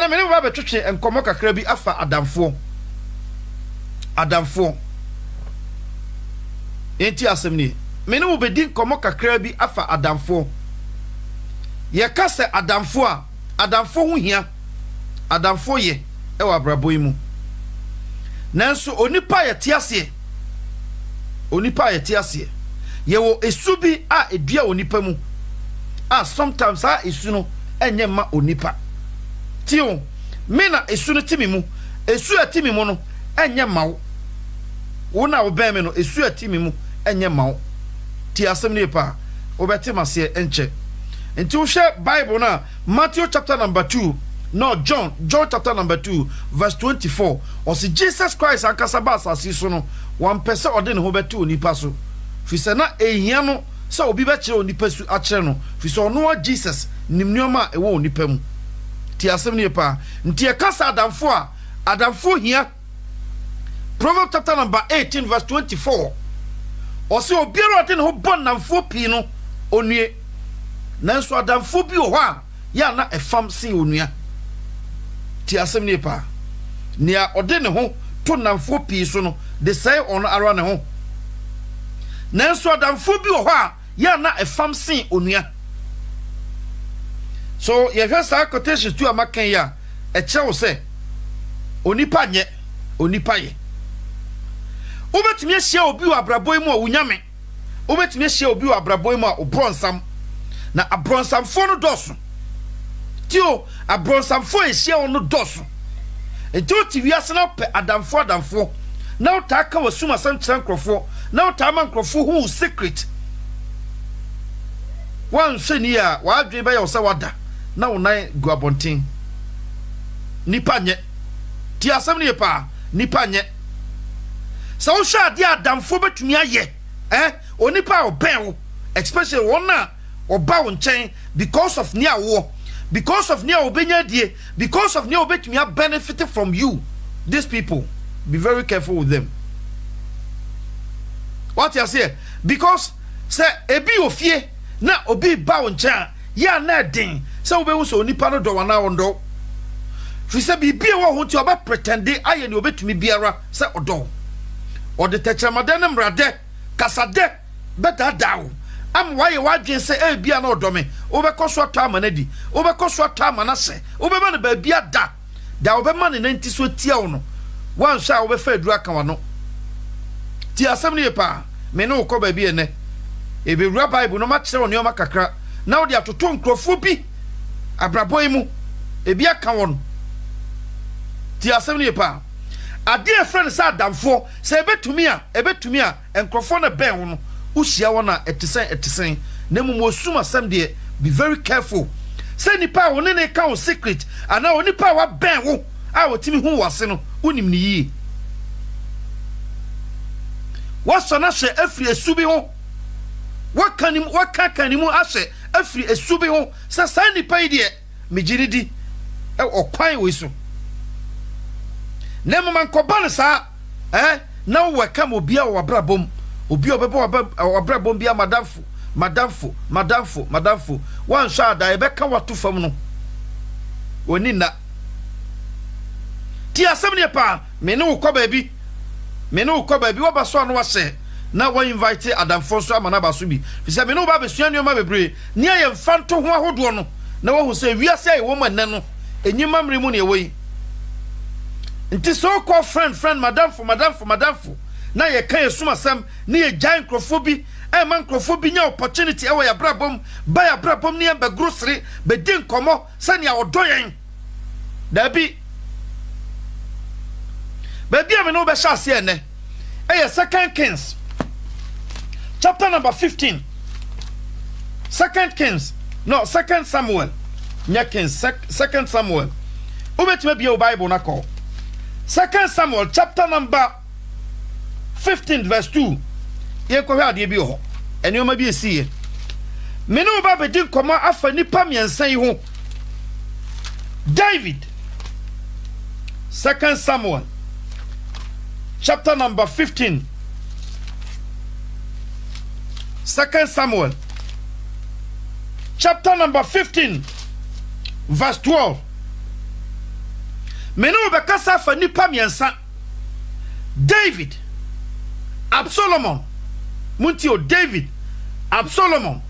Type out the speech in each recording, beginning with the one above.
me ne ba betwetwe enkomo kakra bi afa adamfo enti asem ni me ne wo bedi enkomo kakra bi afa adamfo ye ka se adamfo a adamfo ho hia adamfo ye e wa brabo mu nanso onipa ye te ase ye wo esu bi a edua onipa mu a sometimes a esu no enye ma onipa tio me na esu no timi mu esu atimi mu no enye ma wo na wo ben me no esu atimi mu enye ma wo ti asem ne pa wo beti mase enche enti wo hwe Bible na Matthew chapter number 2 no John chapter number 2 verse 24 or see Jesus Christ akasaba asase so no wan pese ode ne ho beti onipa so fi se na ehia no se obi be kire onipa su a kire no fi se ono Jesus nimnioma e wo onipa mu ti asem ne pa nti e kasa adamfo hia Proverbs chapter number 18 verse 24 or see obiara ode ne ho bon namfo pi no onue nanso adamfo bi o ho a ya na efam sin onua ti asem ne pa nia ode ne ho to namfo pi so no de say on ara ne ho nanso adamfo bi o ho a ya na efam sin onua so ye hwe sa quotations tu amakan ya e kyewo se onipa nye onipa ye obetumi ahia obi wa abraboi mu a wunyame obetumi ahia obi wa abraboi mu a obronsam na abronsamfo no doso tio abronsamfo ehia ono doso enti ti wiase na pe adamfo na utaka wasuma sankyran krofo na utama krofo hu secret wan hwani a wadwe ba ya osa wada na wonan guabontin nipa nye ti asem ne pa nipa nye sa wo hwa ade adamfo betumi aye onipa oben wo especially wona oba wo nchen because of near wo because of near obenya die because of near obetumi benefit from you. These people, be very careful with them. What you say? Because say ebi ofie na obi ba wo nchen ya na den say obe wo so nipa no do wana wondo fi say bibia wo ho ti oba pretend aye ni obetumi biara say odo or the techamade na mrade kasade beta dawo am why wadwen say bia na odo me obekoso ato amanadi obekoso ato amanase obema na ba bia da obema ne nanti so tia wo no wan sha obefa adura kan wano ti asem ne pa me no ko ba bia ne ebe wura Bible no ma kire woni o makakra na wo de atoto nkrofo bi abraboy mu ebi aka won ti asem ne pa ade e friend sa adamfo se ebetumi a enkrofo na ben wo no usia wona etisen na mu osuma sam de be very careful say nipa wo ne ka wo secret ana wo nipa wa ben wo a wo timi hu wase no unim ni yi waso na hye afri esubi ho wakanimu ahye afri esubi ho sa sa nipa yi de megiridi e okwan we so na mama nkoba ne sa na wo ka mo bia wo brabom obi obebo obrabom bia madamfo wan sha da ebe ka watu fam no oni na ti asem ne pa me ne wo kwa baabi wo ba so no wase na wo invite adamfo so amana ba so bi fi se me ne wo ba besua ne ma bebre ni aye mfanto ho ahodo no na wo hu se wiase aye wo manne no enyima mre mu ne ewoyi nti so call friend madamfo na ye kan esuma sam na ye giant crofobia man crofobia nya opportunity e wo ya brabom ba ya brabom ne be grocery be din komo sania odoyen da bi me no be shase ene e 2 Kings chapter number 15 2 Kings no 2 Samuel nya Kings 2 Samuel obetima bia Bible na call 2 Samuel chapter number 15 verse 2 ye ko hwa ade bi ho ene o ma bi esiye me no ba bedin koma afa nipa miensan yi ho David 2 Samuel chapter number 15 2 Samuel chapter number 15 verse 12 me no be kasa fa nipa miensa David Absalom Muntio David Absalom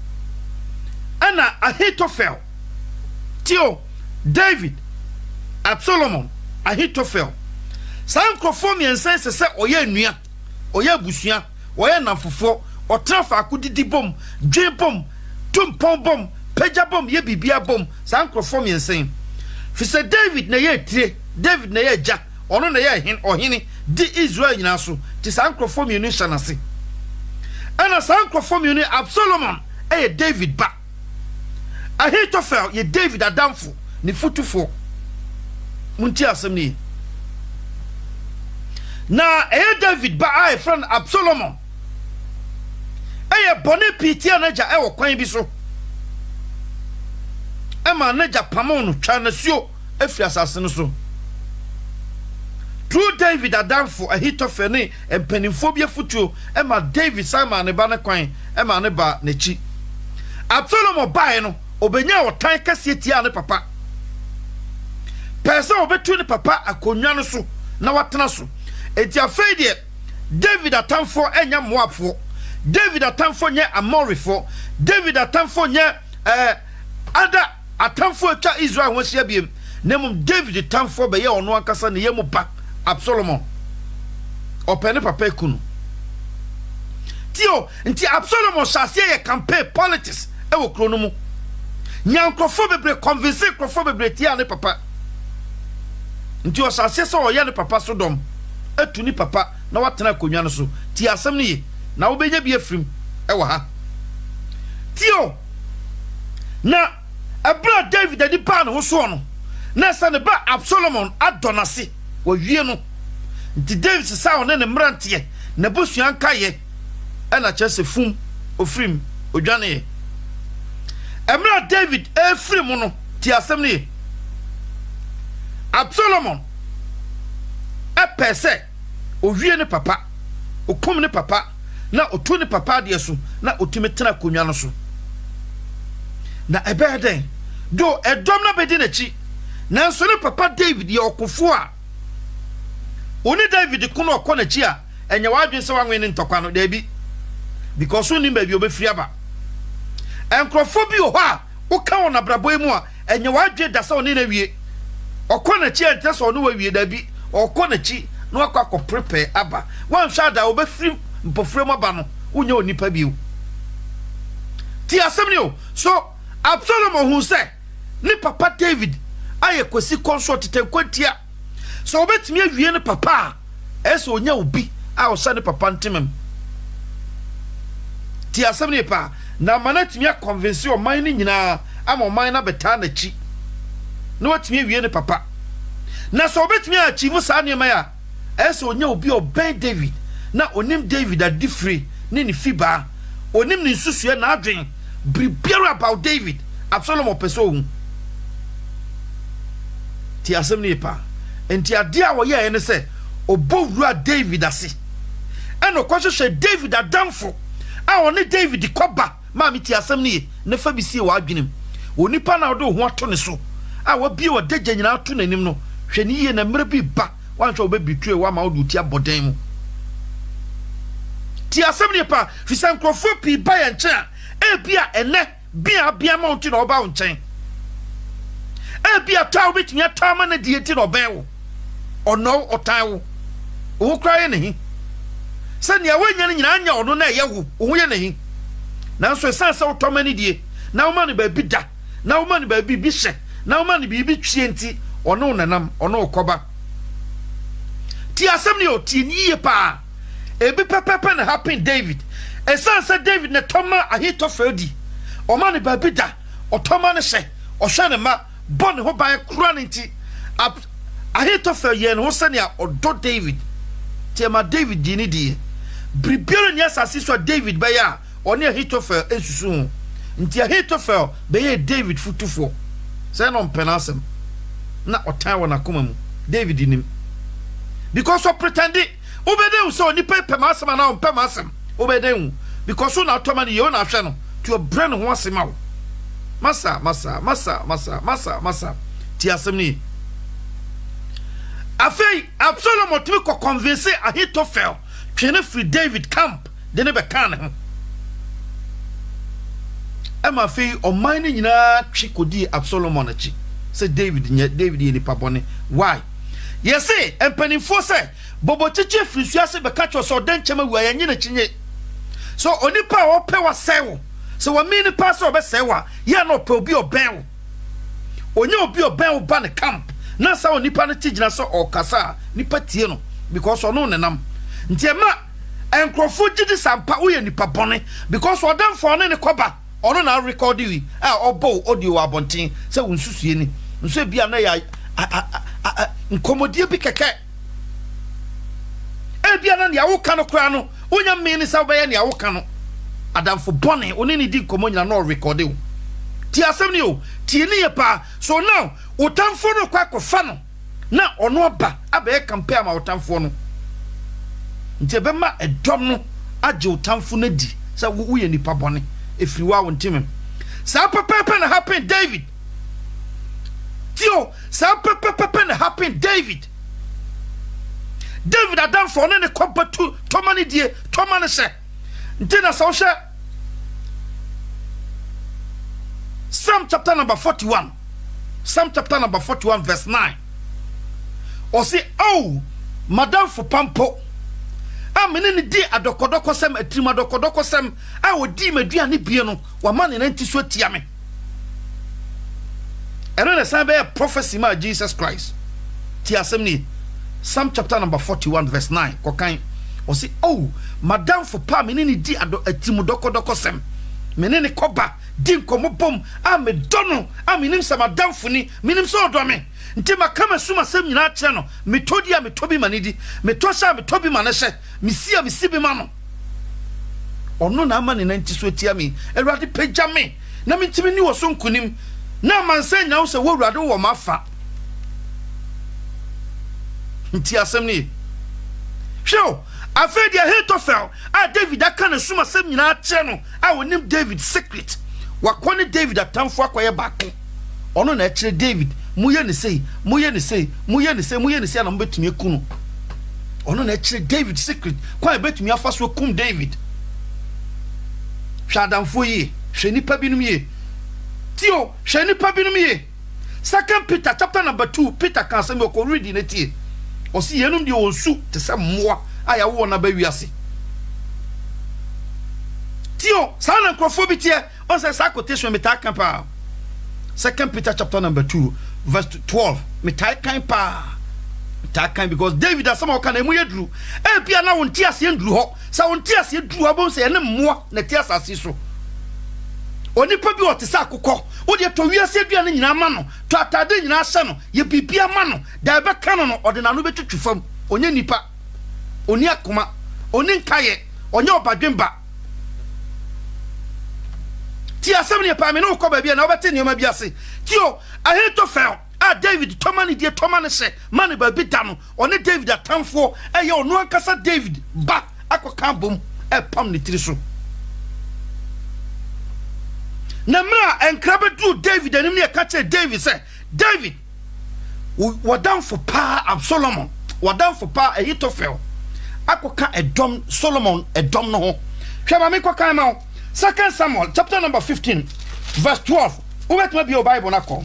ana Ahithophel tio David Absalom Ahithophel sankrofo miensa se oye nua oye busua oye namfofo otrafa akudidi bom dwen bom tumpon bom peja bom ye bibia bom sankrofo miensa fi David na ye tire David na ye ja ono na ye ohene di Israel nyina so ti sankrofo mienu hyanase ana sankrofo mienu Absalom David ba Ahithophel ye David adamfo ni futufo munti asem ni na David ba ai friend Absalom bone pitia na ja wo kwan bi so ma na ja pamon no twa na suo afiri asase no so True David adamfo Ahithophel ne empanimfo bia futuo ma David Simon ne ba ne kwan ma ne ba na chi Absalom bae no obenya wotan kase tia ne papa pesa obetu ne papa akonwa no so na watena so enti afei de David atamfo enya Moabfo David atamfo nye Amorifo David atamfo nye ada atamfo twa Israel ho hia biem nemum David atamfo be ye ono akasa ne yemu ba Absalom opene papa ekunu tio nti Absalom shase ye campaign politics e wo krono mu nyankrofo bebre convince krofo bebre tia ne papa nti o shase so o ye ne papa so dom atuni papa na watena konwa no so ti asem ne ye na wo benya bi afrim e wo ha tio na abra David adi pa no so no na sa ne ba Absalom adonase wo wie no nti David sa wo ne mrantie na bosuan kaye e na chese fum ofrim odwane emra David efrim no ti asem ne Absalom pese owie ne papa okum ne papa na otu ne papa de so na otumi tena konwa no so na ebeden do edom na bedi na chi na so ne papa David ye okofo a oni David kuno okọ na chi a enye wadwen se wanwe ne ntokwa no da bi because oni ba bi obefiri aba enkrofo bi ho a uka wona brabo mu a enye wadwe da se oni na wie okọ na chi ente so oni wa wie da bi okọ na chi no akọ prepare aba wan sha da obefiri mpofre mo ba no unya onipa biu ti asem ni o so Absalom hu se ni papa David aye kwesi consult tenkwatia so obetimi awie ne papa eso onya obi a o sa ne papa ntemem ti asem ni pa na manatimi a convince o man ni nyina ama o man na beta na chi no watimi awie ne papa na so obetimi a achieve sa ne ma ya eso onya obi o ben David na onim David a different ni ni fiba onim ni susue na adwen bribiara about David Absalom opeso hu ti asem ni pa enti ade a wo ye ne se obowura David ase eno kwahwehwe David adamfo a one David koba ma mi ti asem ni ne fa bi sie wa adwenem onipa na do ho ato ne so a wa bie wo dagya nyina ato nanim no hwe ni ye na mre bi ba wanhwe obebitue wa ma wo du ti abodan mu ti asem ni pa fisan krofo pi ba ye nche bia ene bia mountain oba nchen bia tawo bitimi atama na dieti no ben wo ono otan wo wo kraye ne hi se ne awanya ne nyina anya ono na ye wo ye ne hi nanso sansa otoma ne die na wo ma ne ba bi da na wo ma ne ba bi hye na wo ma ne bi twie nti ono nanam ono okoba ti asem ne o ti niye pa ebi pepepe na happen David esansa David ne toma Ahithophel di o ma ne ba bi da o toma ne hye o hwe ne ma bon ho ban kura ne nti Ahithophel ye ne ho sane a odo David tema David di ni di bribiara ni asase so David ba ya oni Ahithophel esusu nti Ahithophel ba ye David futufo say no penasem na otan wona koma mu David nim because of pretending obede so ni pepe masem na on pemasem obede because so na toma ni ye na hwe no to brain ho asema wo masa ti asem ni afei Absalom to ko convince Ahithophel twene free David camp de ne be kan ho ema afei o man ni nyina twi kodi Absalom na chi say David ye ni pabone why yes say empanifo say bobo chiche frisuase be catch so den chema wu ya nyina chinye so onipa wo pe wa sewo so wa mini pass obe sewa ya no pe obi oben onye obi oben ba ne camp na sa onipa no tigina so okasa nipa tie no because ono nenam ntiema enkrofo gidi sampa wo ye nipa bone because odam fo ne koba ono na record wi obo audio abontin se wonsusue ni nso bia na ya nkomodie bi keke bia na ya wo kano kra no onya mini sa be ya na ya wo kano adamfo bone oni ni di nkomo nyina no record wo ti asem ni o ti ni ye pa so now utamfo no kwa kofa no na ono ba abe compare ma utamfo no nti be ma edom no age utamfo na di sa wo ye nipa bone efiri wa wo ntimem sa pepepe na happen David tio sa pepepe na happen David adamfo ne kwabatu tomani die tomani se nti na sa wo hye Psalm chapter number 41 Psalm chapter number 41 verse 9 or say oh madam for pampo amene ni di adokodoko sem atrim adokodoko sem a wodi maduane bie no wa man na nti so tia me eno na san be prophecy ma Jesus Christ ti asem ni Psalm chapter number 41 verse 9 kokan or say oh madam for pa amene ni di atrim dokodoko sem menene koba din komopom a me dono a minim sama damfuni minim so odome nti makama suma sem nyina che no metodi a metobi manidi metosha metobi manehye misia misibi mano ono na ama ne nanti so tia me ewrade pagya me na mentimi ni wo so nkunim na mansa nya wo se wo wrade wo mafa nti asem ni hwo afedi Ahithophel a David aka na suma sem nyina che no a wonim David secret wakone David atamfo akoye bako ono na ekire David muye ne sei na mbetumi ekunu ono na ekire David secret kwa betumi afaso kum David hwadamfo yi hwenipa binum yi tio hwenipa binum yi Second Peter chapter number 2 Peter kan say me ko read ne tie o si yenum de onsu te se moa aya wo na ba wiase tio sana nkrofo tie on say sa quotation metakan pa Second Peter chapter number 2 verse 12 metakan pa metakan because David asama o kan emu yedru e bia na wonti ase ndru ho sa wonti ase dru abon say ene mmoa na ti asase so onipa bi wote sa akokọ wo de to wiase dua ne nyina ma no to atade nyina ase no ye bibia ma no da be kan no ode na no betwetwu fam onye nipa oni akoma oni nkaye onye obadwemba ti asem ne pa me no ko ba bia na obete ne ma bia se tio Ahithophel a David tomani die tomani se mani ba bi da no one David atamfo eye ono ankasa David ba akoka bom e pam ne tiri so na mra enkrabe du David anim ne ka che David se David wadam for pa Absalom wadam for pa Ahithophel akoka edom Solomon edom no ho hwema me koka ma 2 Samuel chapter number 15 verse 12 ubet ma bi o Bible na ko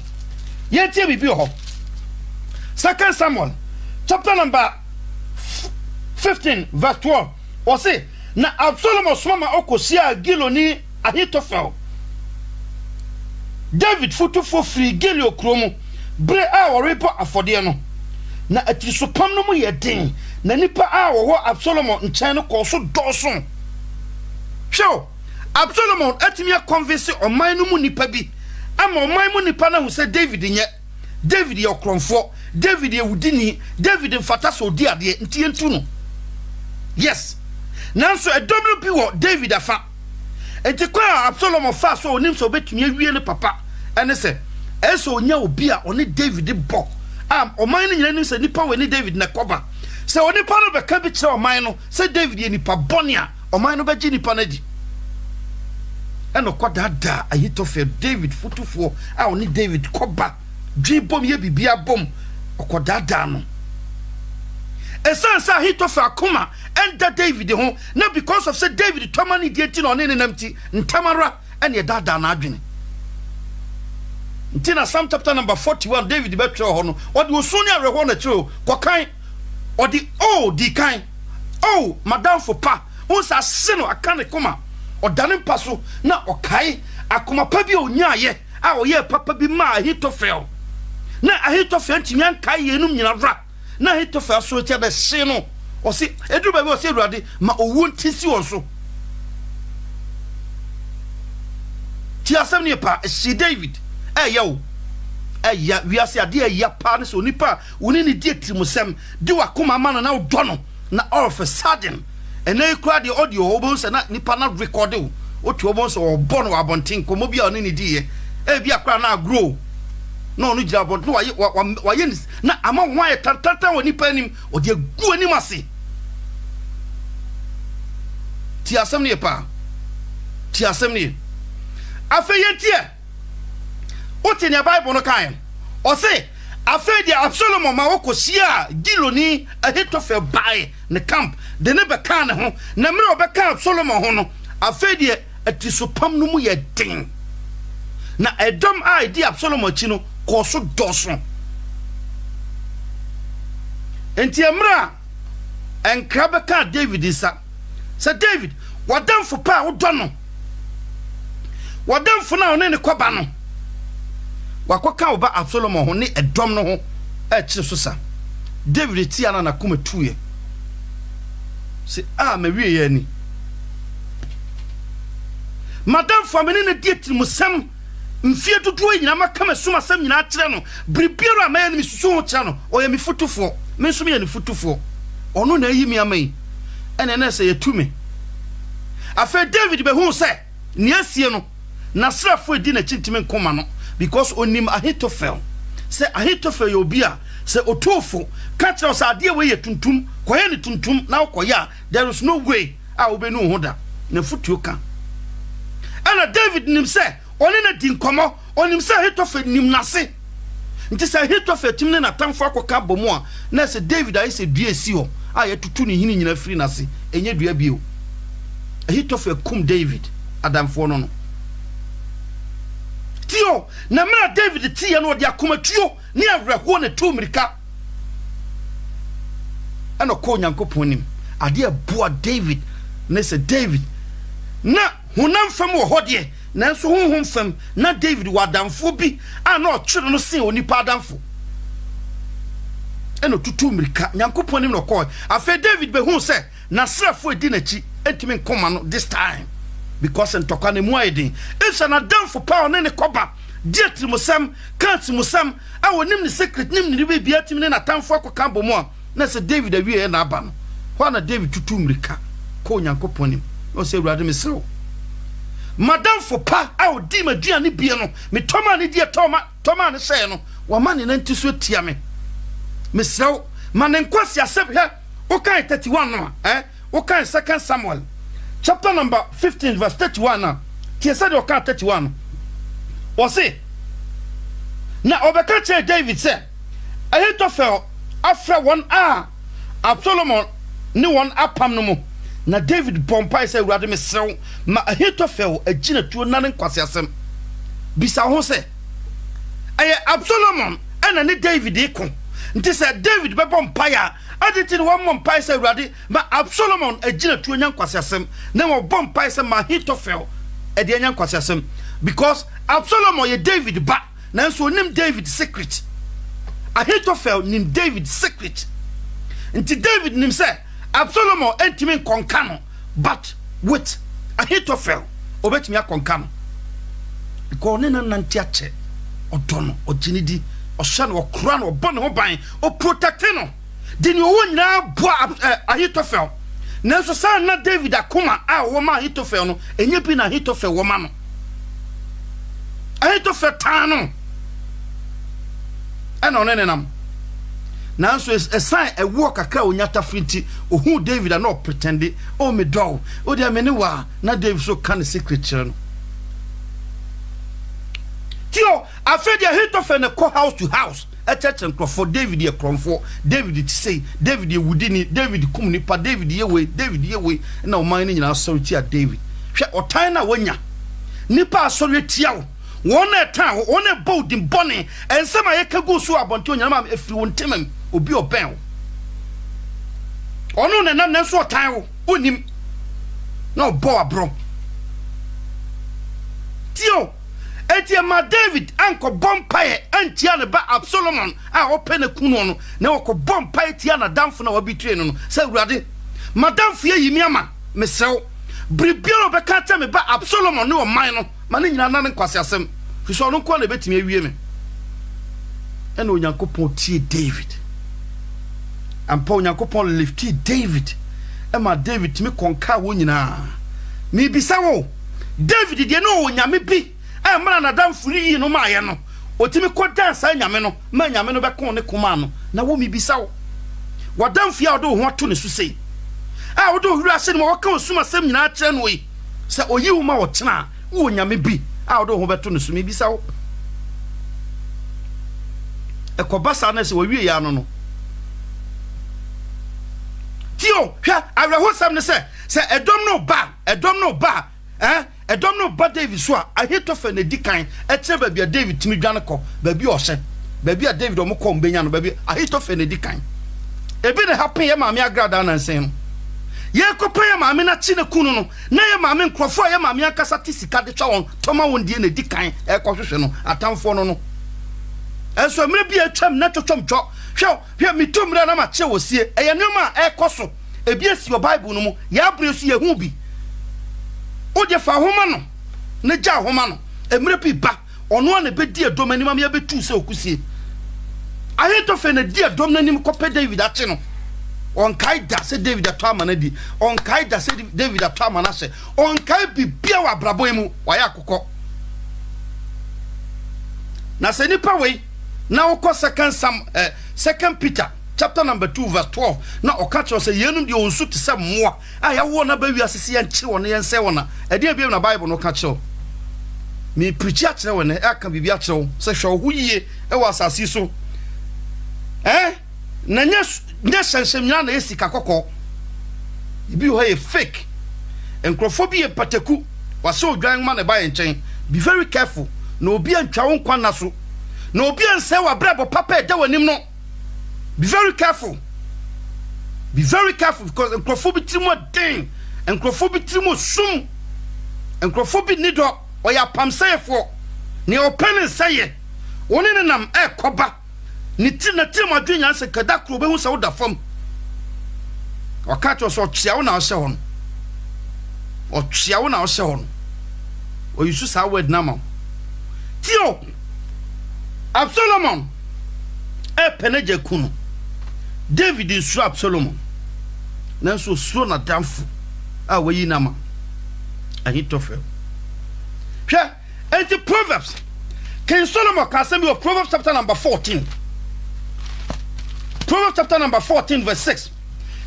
ye tie bi ho 2 Samuel chapter number 15 verse 12 o say na Absalom soma okosia Giloni Ahithophel David futufo free Gilio kromu bre a worepo afode no na atisopam no mu ye den na nipa a wo Absalom nchen no ko so doso hwo Absalom atimi convince oman no mu nipa bi ama oman mu nipa na hu se David nye David ye okromfo David ye wudini David mfata so di ade nti entu no yes nanso edom no bi wo David afa enti kwa Absalom fa so onim so betumi awie ne papa ene se eso onya obi a one David bo oman no nyina nim se nipa we ne David na koba se onipa no be ka bi kire oman no se David ye nipa bone a oman no be gi nipa na di eno kwadada Ahithophel David futufo a oni David koba dwi bom ye bibia bom okwadada no esansa Ahitofel akoma enda David ho na because of say David tomani dieti no ne nenamti ntamara ene dada na adwene ntina Psalm chapter number 41 David betro ho no odi osuni areho na chiro kokan odi di kan madam for pa unsa sino akane koma odane paso na okai akoma pa bi onyaye a oye papa bi ma Ahitofel na Ahitofel ntinya kai yenum nyina ra na Ahitofel so tia be se no o si edu ba bi o si Awurade ma owu ntisi won so ti asem ne pa si David yo ya wiase ade ya pa ne so nipa woni ne die trimusem de wakoma ma na odo no na all of a sudden ene kura de audio obo se na nipa na record o tu obo so obo no abontin komo bia oni ne die bia kura na grow no no gira abontin wa ye na ama hwan ye tantanta woni pa nim o de gu anim ase ti asem ne pa ti asem ne afeye tie oti ne Bible no kan o se afei dia Absalom ma wokosia Giloni Ahitofel bae ne camp de ne be kan ho na mere obeka Absalom ho no afei dia atisopam no mu ye den na edom ai di Absalom achi no koso doso enti emra enkra beka David isa se David wadamfo pa wodo no wadamfo na one ne koba no wakoka oba Absalom ho ne edom no ho kire so sa David ti ana na kuma tuye se mawie ye ni madam famene ne diet musam mfie dodo nyina makama suma sam nyina kire no bribiero amaye ne misusu ho kire no oye mi futufo me nso me ye ne futufo ono na yi mi amai ene na se yetumi afa David be hu se ne asie no na srafo edi na chintime nkoma no because onim Ahitofel se Ahitofel yobia se otofo katra os ade we ye tuntum koye ne tuntum na koya there is no way a obenu hoda na futuo ka ana David nim se oni na di nkomo onim se Ahitofel nim nase nti se Ahitofel timne na tamfo akoka bomu a na se David ayi se dua si ho a ye tutu ne hini nyina firi nase enye dua bio Ahitofel kum David adamfo no tio na mera David tia no de akomatuo ne awreho ne to mirika ana ko Nyankopon nim ade aboa David ne se David na honam fam wo hode na so honhom fam na David wadamfo bi ana otwere no sen onipa adamfo eno tutu mirika Nyankopon nim no ko afa David be hu se na srafo edi na chi etimi nkoma no this time because ntokwa ne mu aidin isa na damfo pa ne koba diet musam kanti musam a wonim ne secret nim ne be bia tim ne na tamfo akoka bomu a na se David awie na aba no ho na David tutu mrika ko Nyankopon nim o se Awurade mesrew madamfo pa a odi madua ne bia no me toma ne die toma ne se no wo ma ne nanti so tia me mesrew ma ne nkwasi aseb he o kan 31 no o kan 2 Samuel chapter number 15 verse 31 now. Tiesa de oka 31. O se na obeka che David say Ahitofel afra one Absalom ni one apam no mo na David pompai say Awurade mesrew ma Ahitofel agina tuo nan nkwase asem bisa ho say aye Absalom ana ni David iko nti say David be pompai a aditi one mompai say Awurade ma Absalom agina tuo nyankwase asem na mo pompai say ma Ahitofel e de nyankwase asem because Absalom ye David ba na so nim David secret Ahitofel nim David secret nti David nim say Absalom entimi konkano but with Ahitofel obetimi akonkano because ne nanti ache odono oginidi ohwa no okra no obone ho ban o protect no deni owo nyina bo Ahitofel nanso sa na David akoma a wo ma Ahitofel no enye bi na Ahitofel wo ma no Ahitofel tano ana onene nam nanso esan ewo kakra onyata frinti ohu David na pretend o me do o de amene wa na David so kan secret chire no tio after the hit of a call house to house a church and for David ye cromfo David to say David ye wudini David kumnipa David ye way na o man nyina sorry tia David hwe otan na wonya nipa sorry tia won na tan won e bold in bonne ensema ye kagu so abonto nyina ma efiri won temam obi oben ono na nam na so otan wo onim na obo abro tio eti ma David anko bompaye antia ne ba Absalom a open kunu no na woko bompaye tia na damfo na wabitre no se urade madamfo ye yimi ama mesew bribiano be kata me ba Absalom ne o man no ma ne nyina na ne kwase asem fiso no ko na betimi awie me ena onyankopon tie David ampa onyankopon lifti David ema David timi konka wo nyina mi bisa wo David de no onyame bi e mra na damfuri yi no ma ye no otimi ko dansa nyame no ma nyame no be kon ne kuma no na wo mi bisa wo wadamfia wo do ho to ne so sei a wo do huru ase no wo ka osuma sem nyina kire no yi se oyi wo ma wo tena wo nyame bi a wo do ho beto ne so mi bisa wo e ko basa na se wo wie ya no tio hwa awreho sam ne se edom no ba edom no ba David so a hit of an edikan eche babia David timi dwane ko babia ohye babia David o mo ko mbenya no babia a hit of an edikan ebi ne happen ye maame agrada na nsen no ye kopa ye maame na chi ne kunu no na ye maame nkrofo ye maame akasa tisika de twa won toma won die na edikan e ko hwehwe no atamfo no enso mre bia twam na twom twa hwe mitumre na ma che wosie eye noma e koso ebi esi o Bible no mu ya bresu ye hu bi o de fa homa no ne ja homa no emre pi ba ono na be di edom anim am ya betu se okusie aheto fe na di edom nanim kope David ache no on kaida se David atama na di on kaida se David atama na se on kai bibia wa brabo emu wa ya kokko na se nipa we na wo second Peter chapter number 2 verse 12 na okacho se yenum de onsu te se moa aya wo na ba wi asese ya nchi wona yense wona e de bia na Bible no kacho mi preach a kire wona aka bibia kire se hwe ho yie e wa asase so na nya shenshemnya na esika kokko ibi ho ye fake encrophobia pataku wase odwan ma na ba yenchen be very careful na obi antwa wo nkwa na so na obi anse wa brabo papa e da wanim no. Be very careful because encrophobia mo den encrophobia mo sum encrophobia ni do oya pamsayefo ni open saye woni ne nam e koba ni ti na ti mo adwenya se kada kro be hu se wo da fam wakacho so chia wo na o se ho no o chia wo na o se ho no o yusu sa word na ma tio Absalom e peneje kunu David insu Absalom nanso suro na damfu a wayi nama Ahitofel hwe enti Proverbs King Solomon can say of Proverbs chapter number 14 Proverbs chapter number 14 verse 6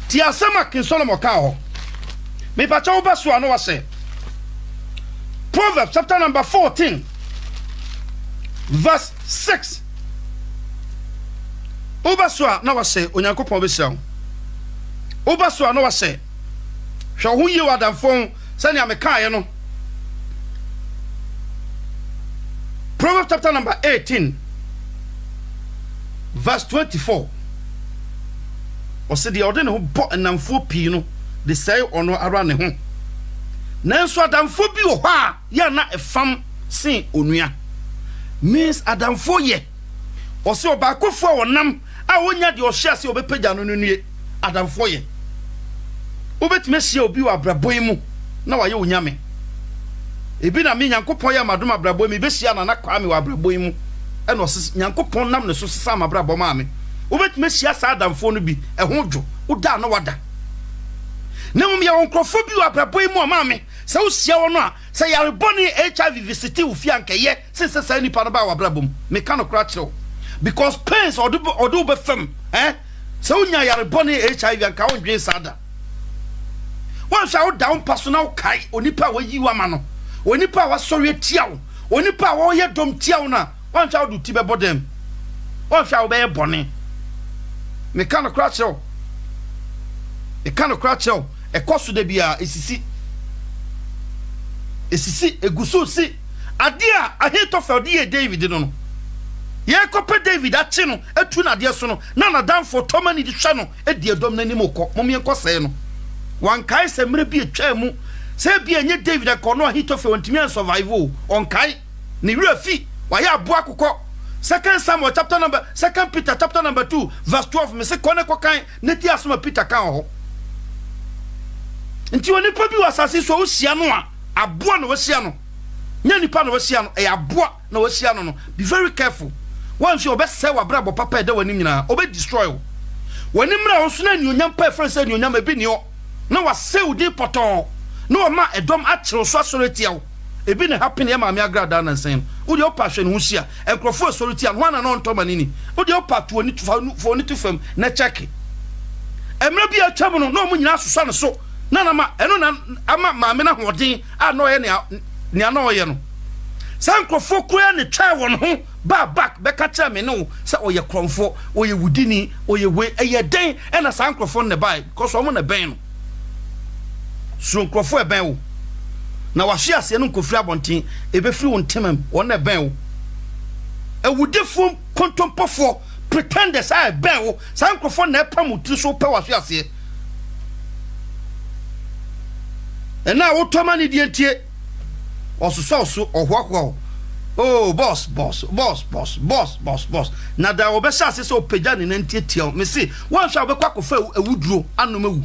ti asema King Solomon ka ho me pa cha obaso ano wase Proverbs chapter number 14 verse 6 Obasoa na wase onyankopon be sia Obasoa na wase hwe ho yi wadamfon sani amekaye no Proverbs chapter number 18 verse 24 Ose de ordene ho bo enamfo pi no de say ono ara ne ho nanso adamfo bi wo ha ya na efam sin onua means adamfo ye ose obakofo wonam a wonya de ohia se obepagya no nue adamfo ye obetime hia obi wa braboi mu na waye onyame ebi na me nyankopon ya madom abraboi me be hia na kwa me wa braboi mu e no nyankopon nam ne so sesa mabrabo ma me obetime hia sa adamfo no bi e ho dwo uda na wada na mum ya onkrofo bi wa braboi mu ma me se wo hia wo no a se ya reboni HIV visit wo fi anka ye se sa nipa no ba wa brabom me ka no kra kire because pains or do be fem so nya yare boni HIV anka won dwen sada won sha wo down personal kai onipa wa yi wa ma no onipa wa sori tia wo onipa wa ye dom tia wo na One child do tibe bodem. One child be bonny. Me kind of crash out. A kind of crash out. A cost to the beer. Esisi eguso si. Adia I hate of Adia David no. Ye kope David achi no etu na de so no na na dan for tomani di hwe no e de dom na nim okọ mom ye nkose no wan kai se mre bi etwa mu se bi enye David akọ no hit of ontimi survival on kai ni refi wa ya abo akokọ 2 Samuel chapter number 2 Peter chapter number 2 verse 12 me se kone kokan ne ti asoma Peter kan ho nti oni pa bi wasase so osia no a abo na osia no nya nipa na osia no e abo na osia no no be very careful. Once you best say what brabo papa de wani nyina obe destroy wani mra wo so na nyonyam pa friend say nyonyam e bi ne o na wa say udi poto na o ma edom akire so asoritia wo e bi ne happen e ma me agrada na nsen udi opa hwe ne ho hia enkrofo asoritia no na no ntoma nini udi opa to oni fo oni to fam na check emra bi atwam no na o mu nyina asoso ne so na ma eno na ama ma me na hoden a no ye ne ana o ye no sankrofo kura ne twa won ho ba back be catch me no say oye kromfo oye wudini oye we eye den e na sankrofo ne bai because omo na ben no so krofo e ben wo na wa hwe ase no nkofri abonten e be firi won temam won na ben wo e wudifo kontompofo pretenders I ben wo sankrofo na pamuti so pe wa hwe ase e na wo tomani die tie osuso ohwakwa. Oh, boss. Na da obesa se so peja ni ntiatia me say one sha obekwa kofa ewuduro anomawu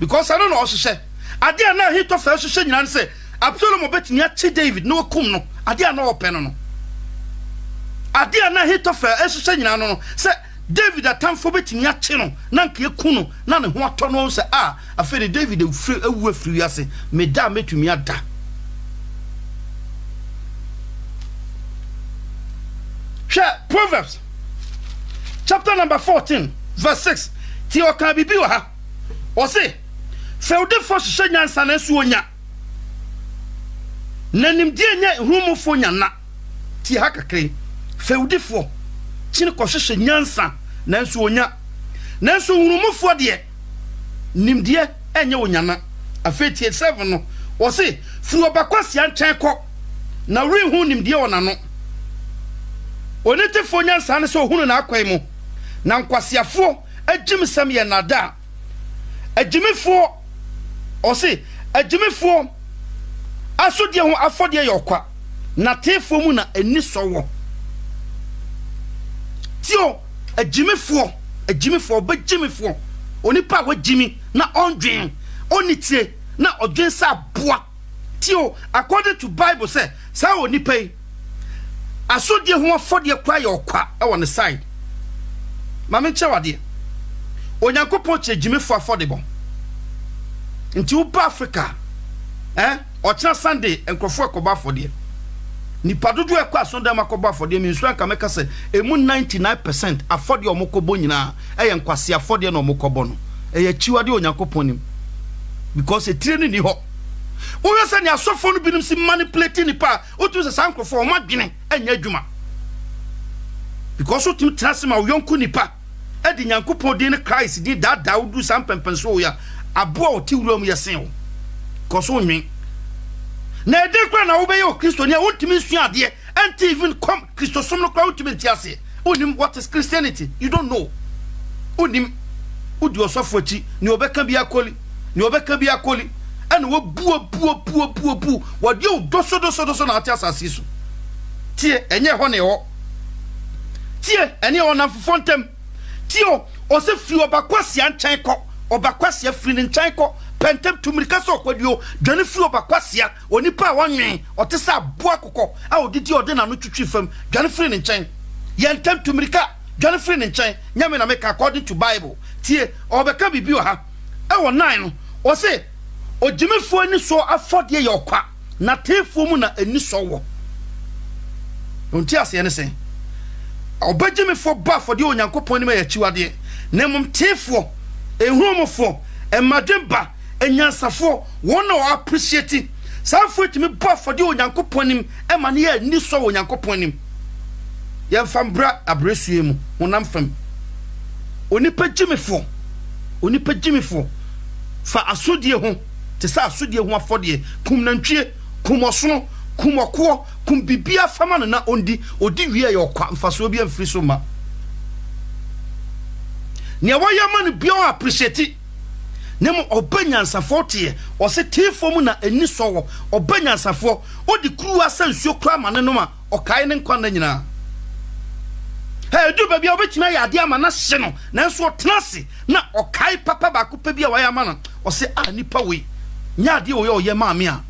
because I don't know ohye ade na hit of ohye nyina say Absalom obetini achi David no kum no ade na open no ade na hit of ohye nyina no say David atamfo betini achi no na nke eku no na ne ho ato no say afere David ewu afiri ase me da metumi ada. Proverbs chapter number 14 verse 6 ti o kan bibi wa ha o se feude fo hye nyansa na su onya nanim die nya humufo nya na ti ha kakre feude fo chine ko hye nyansa na su onya na su humufo de nim die enye onya na afeti 7 no o se fu obakwasia ntwen ko na ri hu nim die wona no onete fo nyansa ne so hunu na akwai mu na nkwasiafo agimsam ye nada agimifo o se agimifo asodie ho afodie yokwa na tefo mu na ani sowo tio agimifo bagimifo onipa wagimi na ondwen onitie na odwen sa boa tio according to Bible say sa onipa asodie ho afodie kwa yokwa e won side mame chewade onyankopon chegimefo afodebo nti u pa Africa ochina Sunday enkrofo akoba afodie nipa dodo ekwa asonda makoba afodie minsu anka meka se emu 99% afodie omokobo nyina eye nkwase afodie na omokobo no eye chiwade onyankopon nim because etire ni ho oyo se ni asofo no binim si manipulating nipa otu se sankrofo o madwene anya adwuma because otu transema oyonku nipa edi nyankopon de ne Christ di da udu sampempenso ya abo oti wuram yesen o because onwen na ede kwa na wo be yo Kristo ni wontimi sua ade anti even come Kristo som no kwa wontimi tiase onim what is Christianity you don't know onim udi osofo achi ni obeka bia koli and we bua what you doso na ati asase so tie enye ho ne ho tie ene ho na fofontem tio o se fi obakwasia nchan ko obakwasia firi nchan ko pentem tumirika so kwadio dwane fi obakwasia onipa wanwen otesa boa kokko a odidi ode na no twitwi fam dwane firi nchan yentem tumirika dwane firi nchan nyame na make according to Bible tie obeka bibi o ha e wo 9 no o se ojimefo ni so afodie yokwa na tefo mu na ani so wo onti ase ne sen obajimefo ba afodie onyankopon ni ma ya chiwade na mum tefo ehumofo emademba enyansafo won o appreciate sanfo timi ba afodie onyankopon nim e ma ne ya ani so onyankopon nim yɛn fambra abresue mu honam fam onipa gyimefo fa asodie ho te sa asodie ho afodie kum nantwie kum osono kum okwo kum bibia fama na ondi odi wie ye okwa mfaso bia mfiri so ma ne wayama no bia appreciate nemo obanyansafo tie o se tifo mu na ani sowo obanyansafo odi kuru asansuo kura mane no ma okai ne nkwa na nyina hey du bia obetima ya ade ama na hye no nanso otenase na okai papa ba ko pa bia wayama no o se nipa we nya ade o ye maame a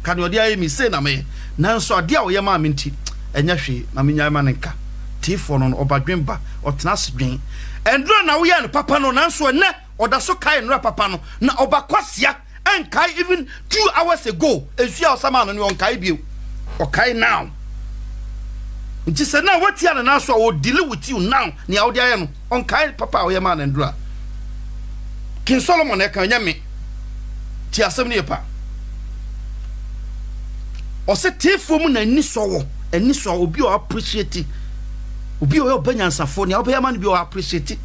ka ne ode aye mi se na me nanso ade o ye maame nti enya hwe na menya ma ne nka tifo no obadwemba otenase dwen endro na wo ye no papa no nanso ne oda so kai nra papa no na obakwasia en kai even 2 hours ago esia osama no ne on kai bio o kai now nti se na watia na so o deal with you now ne awde aye no on kai papa o ye ma na ndura King Solomon e kan nyame ti asem ne pa o se tifo mu na ni so obi o appreciate obi o banyansafo ne obi ma no bi o appreciate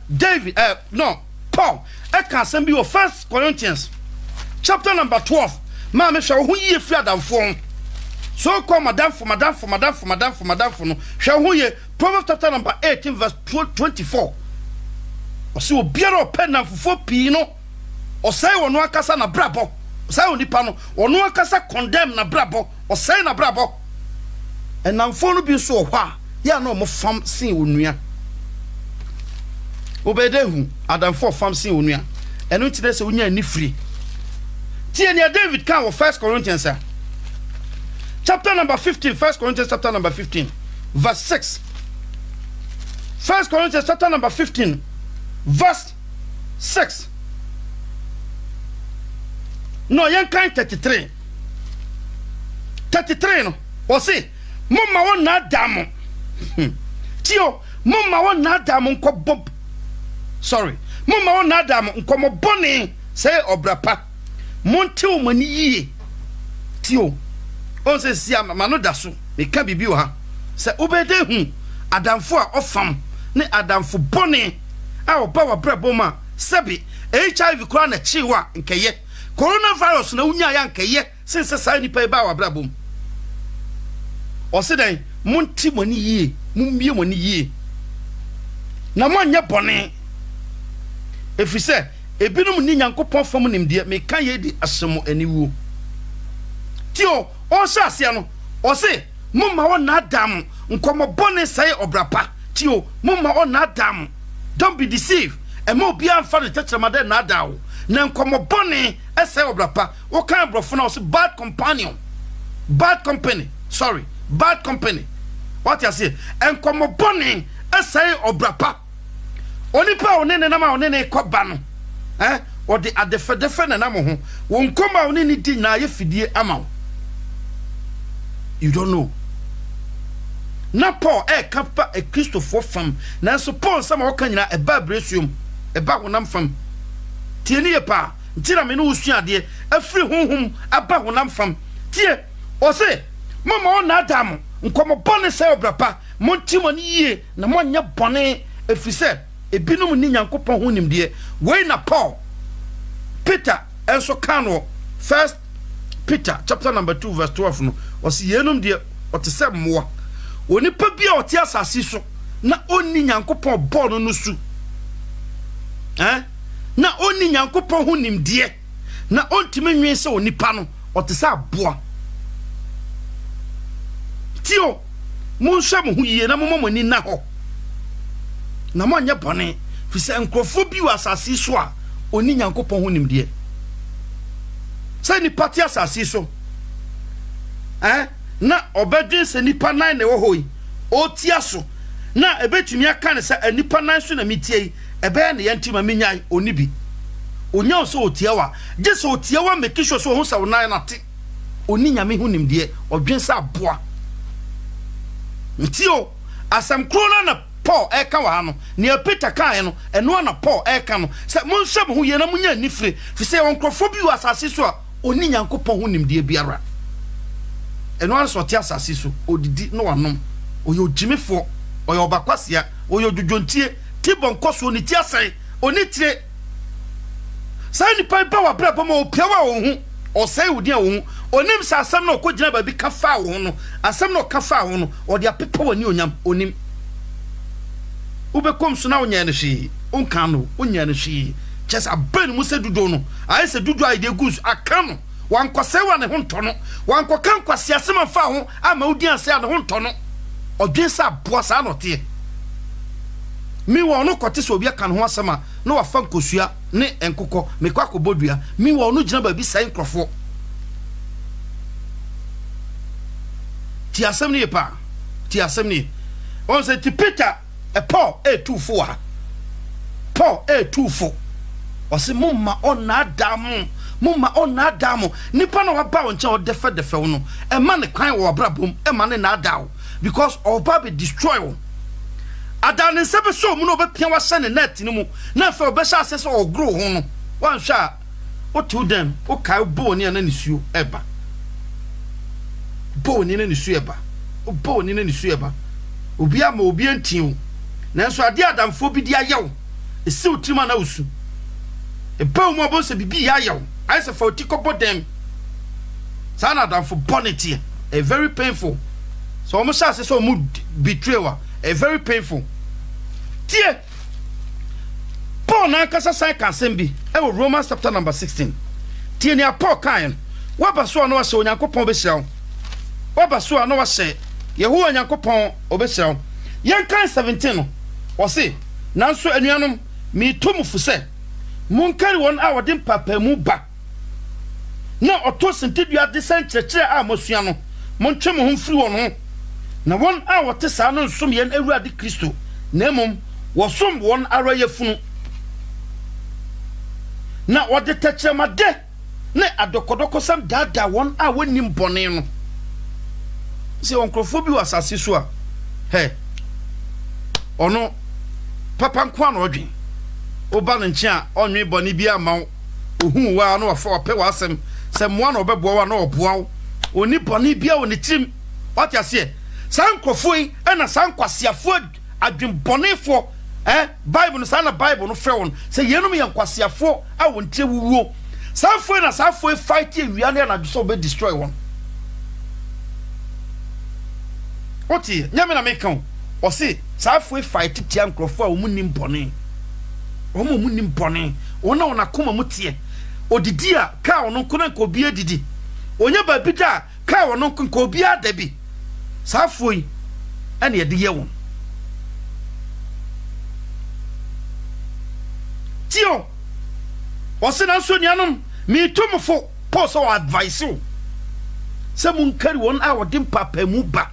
David Paul can send you 1 Corinthians chapter number 12 ma me hwe ho ye fi adamfo so call madam for no hwe ho ye Proverbs chapter number 18 verse 24 o se obiara openam fofo pii no o sai wono akasa na brabo o sai onipa no wono akasa condemn na brabo o sai na brabo enamfo no bi so hwa ya na mo fam sin onua obedehu adamfo fam sin onua eno ntine se wonya ni free tie ne David kan wo 1 Corinthians chapter number 15 1 Corinthians chapter number 15 verse 6 1 Corinthians chapter number 15 verse 6 no yen kan 33 no o se momma won na damo tio momma won na damo nko bob sorry momma won na damo nko mo boni say obrapa montew mani yie tio on se sia ma no daso me ka bibi o ha se obedehu adamfo a ofam ne adamfo boni a oba wa brabo ma sebi HIV kura na chiwa nkeye coronavirus na unya ya nkeye since sai ni pa ba wa brabo o se den monti mani yie mummie mani yie na manya boni efise ebinum ni nyankopon fam nimde me kan ye di asemo aniwu tio o sha asia no o se mumma won na adam nkomo bone sai obrapa tio mumma won na adam don't be deceived e mo bia amfa de tetramade na adawo na nkomo bone sai obrapa o kan brofo na o se bad company what you say enkomo bone sai obrapa onipa onene na ma onene koba no o de adefe na mo ho won koma onene di na ye fidie ama you don't know na Paul kapa Christopher fam na so Paul sama o kan nyina e ba bresuum e ba honam fam tieni ye pa ntira me no usuade afiri honhom aba honam fam tie o se mama o na adam nkomo bone se obrapa montimo ni yie na monya bone efise ebinum ni nyankopon ho nimde we na Paul Peter enso kano 1 Peter chapter number 2 verse 12 no o se yenum de o te se moa onipa bia o te asase so na onni nyankopon bone no su na onni nyankopon ho nimde na ontime nwen se onipa no o te se aboa tio monhwa mo ho yie na mo ni na ho na mo anya bone fi se nkrofo bi wa asase so a oni nyankopon ho nimde se ni pati asase so na obedwen se nipa nan ne wo hoi o tia so na ebetumi aka ne se nipa nan so na mitie ebe ne yantima menyai oni bi onya so otia wa je so otia wa make sure so ho sa wonan na te oni nyame ho nimde odwen sa aboa ntio asam krona na Paul eka wa no ne Peter kan no eno na Paul eka no se monhwem ho ye na munya nifre fi se wonkrofo bi wa asase so a oni nyankopon ho nimde biara eno an so te asase so odidi no wanom oyo jimefo oyo obakwasia oyo dudwontie tibon koso ni ti asai oni tire sai ni pai ba wa bra ba mo pia wa wo hu osai wudi a wo hu onim sa asam na okogina ba bi ka fa wo no asam na ka fa wo no odi apepa wani onyam onim ubekom so na onya ne hwi onka no onya ne hwi just aben mu se dudo no ayi se dudo ayi de gus aka no wan kwase wa ne ho ntono wan kwakan kwase asem fa ho ama odi ase a ne ho ntono odwen sa boa sa no te mi wo no kote so obi aka no ho asema na wa fa nkosua ne enkokọ me kwa kobodua mi wo no gina ba bi sai nkrofo ti asem ni pa ti asem ni on se ti Peter e Paul e24 Paul e24 wase mumma onna adamu nipa na waba won cha odefe no e ma ne kwan wo brabom e ma ne na adaw because oba be destroy wo adane sebe so mu no obepia wa sene net ni mu na fa obesha ase so ogro ho no wan hwa o to dem o kai bo ni na nisuo eba bo ni na nisuo eba o bo ni na nisuo eba obi ama obi antin nanso ade adamfo bi di ayew esi utima na usu e ba mu abon se bibi yayew I say for tikobo dem sana adamfo bonity a very painful so almost say so mu betrayal a very painful tie Paul na kasa sai kan bi e wo Romans chapter number 16 tie ni Paul kan wabaso no wase onyankopon be hiraw wabaso no wase Yehowa onyankopon obehiraw yen kan 17 no wose nanso anuanom mi tomufu se munkari won a wode papa mu ba na oto sentedua de senkyekere a mosua no montwe mo ho mfiri won ho na won a wote saa no nsom yen awurade Kristo na mom wosom won ara yefunu na wode tekyeremade ne adokodoko sam dada won a wonim bone no se onkrofo bi wasase so a he ono papa nkwa na odwen oba no nche a onwe bone bi ama ohun wa na wafa wape wasem se moa na obeboa wa na oboa oni bone bi a oni tim what you say sankrofo yi na sankwasiafo adwenbonefo Bible no sana Bible no frɛ won se yenum ye nkwasiafo a wontie wuwo sanfo na sanfo fight ewia na so be destroy won oti nyame na mekan o se sanfo fight tia nkrofo a omunim bone omunim bone ona koma mutie odidi a ka ono nkona ko bia didi onya ba bida ka ono ko bia dabi sanfo yi ene ye de ye won tio osena so nianom mi tumfo poso advice o se mun kari won a wodin papa mu ba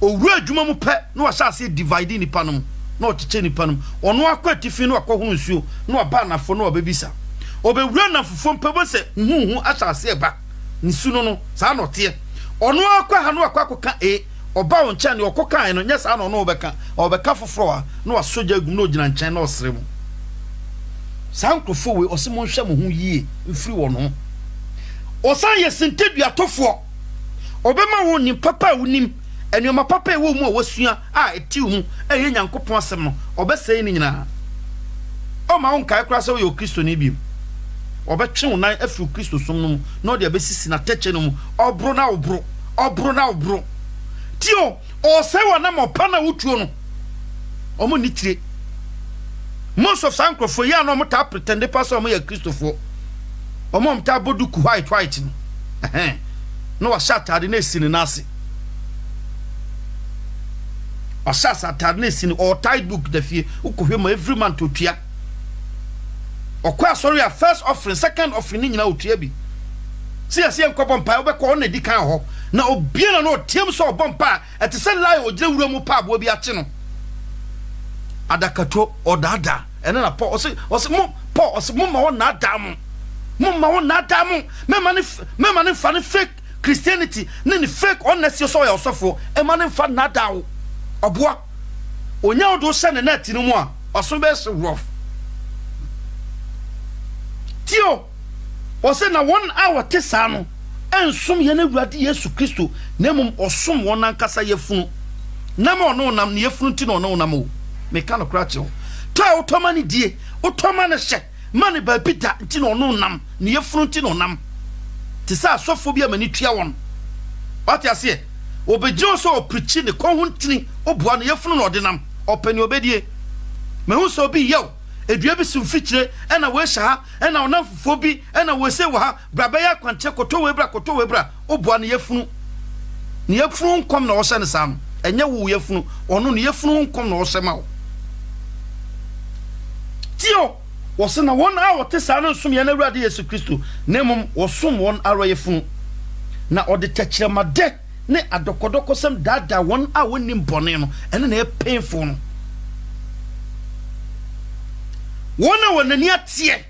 owura adwuma mu pe na wasa ase divide ni panom na ochiche ni panom ono akwatifi na akɔho nsuo na aba nafo na obebisa obewura na fofo mpe bo se huhu asase eba nsu no saa no te ono akwa ha na akwakoka oba won cha ne okoka no nya saa no no obeka foforo a na wasoja gum na ogina nkyɛn na osrem sankrofo we osimo hwɛ mo ho yie mfiri wɔ no osan ye sentedua tofo obema wo ni papa wonim enuoma papa e wo mu a wasua a eti hu eye nyankopon asem no obesɛe ni nyina o ma won kai kra sɛ wo yɛ Kristo ni bi obetwe wo nan afi Kristo som no na ode abesisi na teche no mu obro na obro tio o sɛ wo na mo pa na wutuo no omo ni tire most of sankrofo ya no mo ta pretend pastor mo ya Christopher omo mta boduku white no wa shatade na esini nase o shatade na esini o tied book da fie ukohwe mo every man to tua okwa sorry a first offering second offering ni nyina otua bi si enko mpa obekọ na di kan ho na obiena no tiem so bompa ete se lai ogira wura mu pa abo bi ache no adakato odada ene na Paul mo ma won na adam ma won na adam me mani fa fake Christianity ne fake honesty so ya osofo e mani fa na dawo oboa onya odo se ne net no mu a oso be rough tio o se na 1 hour tesa no ensom ye na Awurade Yesu Kristo na mum osom won ankasa yefunu na ma ono nam ne yefunu ti no ono nam o me ka no kra chewo to a otoma ne die otoma ne hye mane ba bita ti no ono nam ne yefunu ti no nam ti sa asofo bi amani tua won what ase obejo so preach ne ko huntini obua ne yefunu no de nam opani obedie me hu so bi yo edua bi sumfikire ena we hya ena onam fofo bi ena we se wo ha braba ya kwanche koto we bra obua ne yefunu nkom na wo hye ne sam enye wo yefunu ono ne yefunu nkom na wo hye ma wo tio wo se na won a wote sa na nsum ye na Awurade Yesu Kristo nemum wo som won aro yefunu na ode tekiremade ne adokodoko sem dada won a wonim bone no ene na e painful no wona wonani atie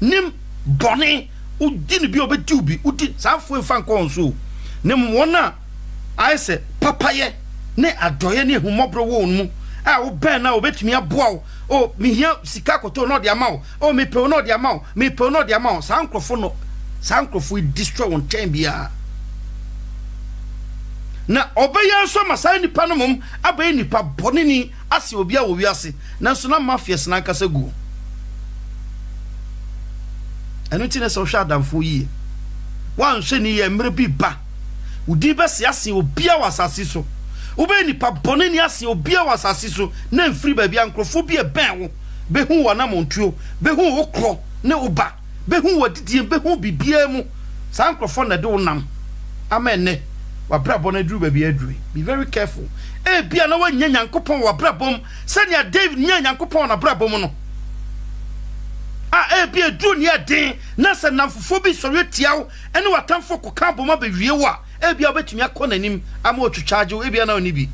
nim bone udi ne bi obedi ubi udi safo fa nko nso nim wona aise papaye ne adoye ne humobro wo mu a wo ben na obetumi aboa wo o mihia sika koto no de amawo o me pe no de amawo sankrofo destroy on time bia na obeya so masai nipa no mum abaye nipa bone ni ase obi a wo wiase nanso na mafia sna kasa gu enu ti na so hwa adamfo yi wan hwe ni ye mre bi ba udi be se ase obi a wasase so ube nipa bone ni ase obi a wasase so na mfiri ba bia nkrofo bi e ben wo be hu wa na montuo be hu wo kro ne oba be hu wadidie be hu bibia mu sa nkrofo na de wo nam amen wa brabo na duru ba bia duru be very careful e bia na wanya nyankopon wa brabom senia David nya nyankopon na brabom no a bia duru ni adin na se namfofo bi sori tiawo ene watamfo koka boma be wie wo a bia obetumi akọ nanim ama otwuchaje e bia na oni bi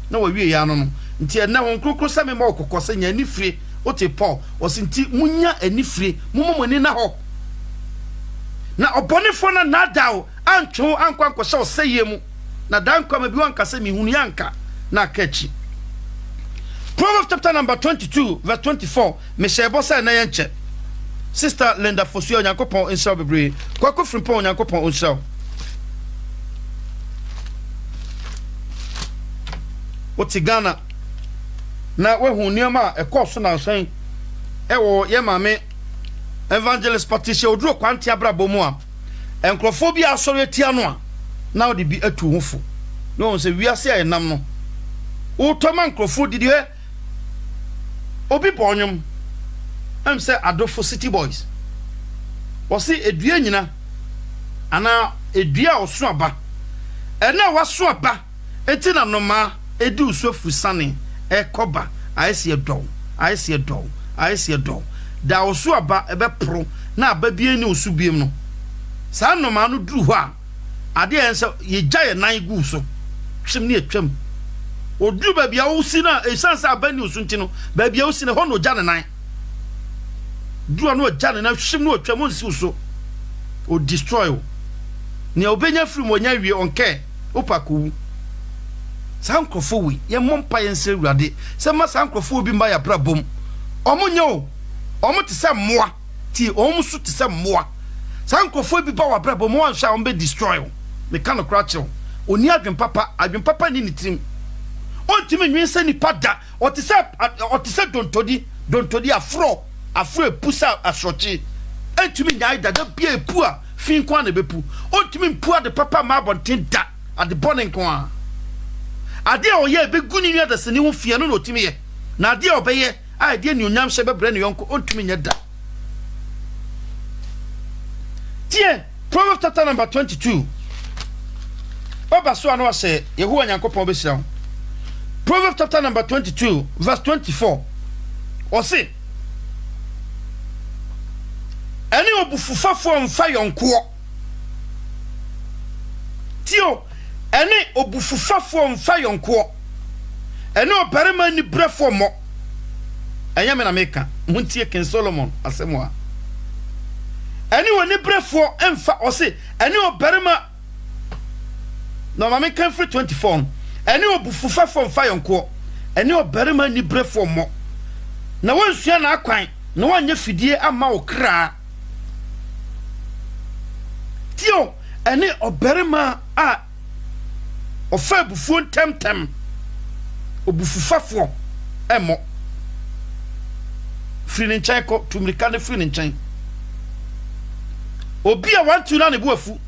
na wa wie ya no nti na won krokro same ma okokose nya nifire ote Paul osinti munya anifire mumomoni na ho na obonefo na nadao antwo ankwanko sha oseye mu na danko ma bi wanka se mi hunu yanka na kachi Proverbs chapter number 22 verse 24 me shebo say na yenche Sister Linda Fosuo Nyankopon insha bebre kwako frimpon Nyankopon insha Otigana na wehu nioma ekoso na nsen ewo ye mame Evangelist Patricia oduro kwante abrabo mu a enkrofo bi asori etia no a na odi bi atu hofo no se wiase aye nam no utoma enkrofo didi he obi bonyum am say Adolfo City Boys wosi edua nyina ana edua oso aba ena waso aba eti na noma edu so fusane ekoba aisi edo da oso aba ebe pro na aba bie ni osu biem no sa noma no duru ho a ade ense ye gyaye nan gu so hwem ni atwam oduru ba bia wo si na esansa aba ni osu nti no ba bia wo si na ho no gya ne nan duru no gya ne na hwem no atwam onsi so o destroy o ne obenya firi mo nya wie onke opaku sankrofo wi ye mompa yense Awurade se ma sankrofo bi mba ya brabom omunyo omu te se moa ti omu su te se moa sankrofo bi ba wa brabom wan sha on be destroy me kanokrache oni adwen papa ni nitrim ontimi nwense ni pada o te se dontodi afro epusa asrochi entimi nyai dada bia epu a fin kwa na bepu ontimi mpu ade papa ma bonten da ade bonen kwa ade o ye be guni nya da sene ho fie no otimi ye na ade o be ye ade ni onyam hye bebre ne yonko ontimi nya da tie Proverbs chapter number 22 Oba so anu ase Yehowa Nyankopon be sira Proverbs chapter number 22 verse 24 o se eni obufufafo mfa yonko tio ene obufufafo mfa yonko ene obarema ni brefo mo enyame na meka muntie King Solomon asemwa ene woni brefo emfa ose ene obarema no mama kan free 24 ene obufufafo mfa yonko ene obarema ni brefo mo na wonsua na akwan na wanya fidie ama okra tio ene oberema a ofa bufuo temtem obufufafo emo free nchen ko tumrika ne free nchen obi a wantu na ne buafu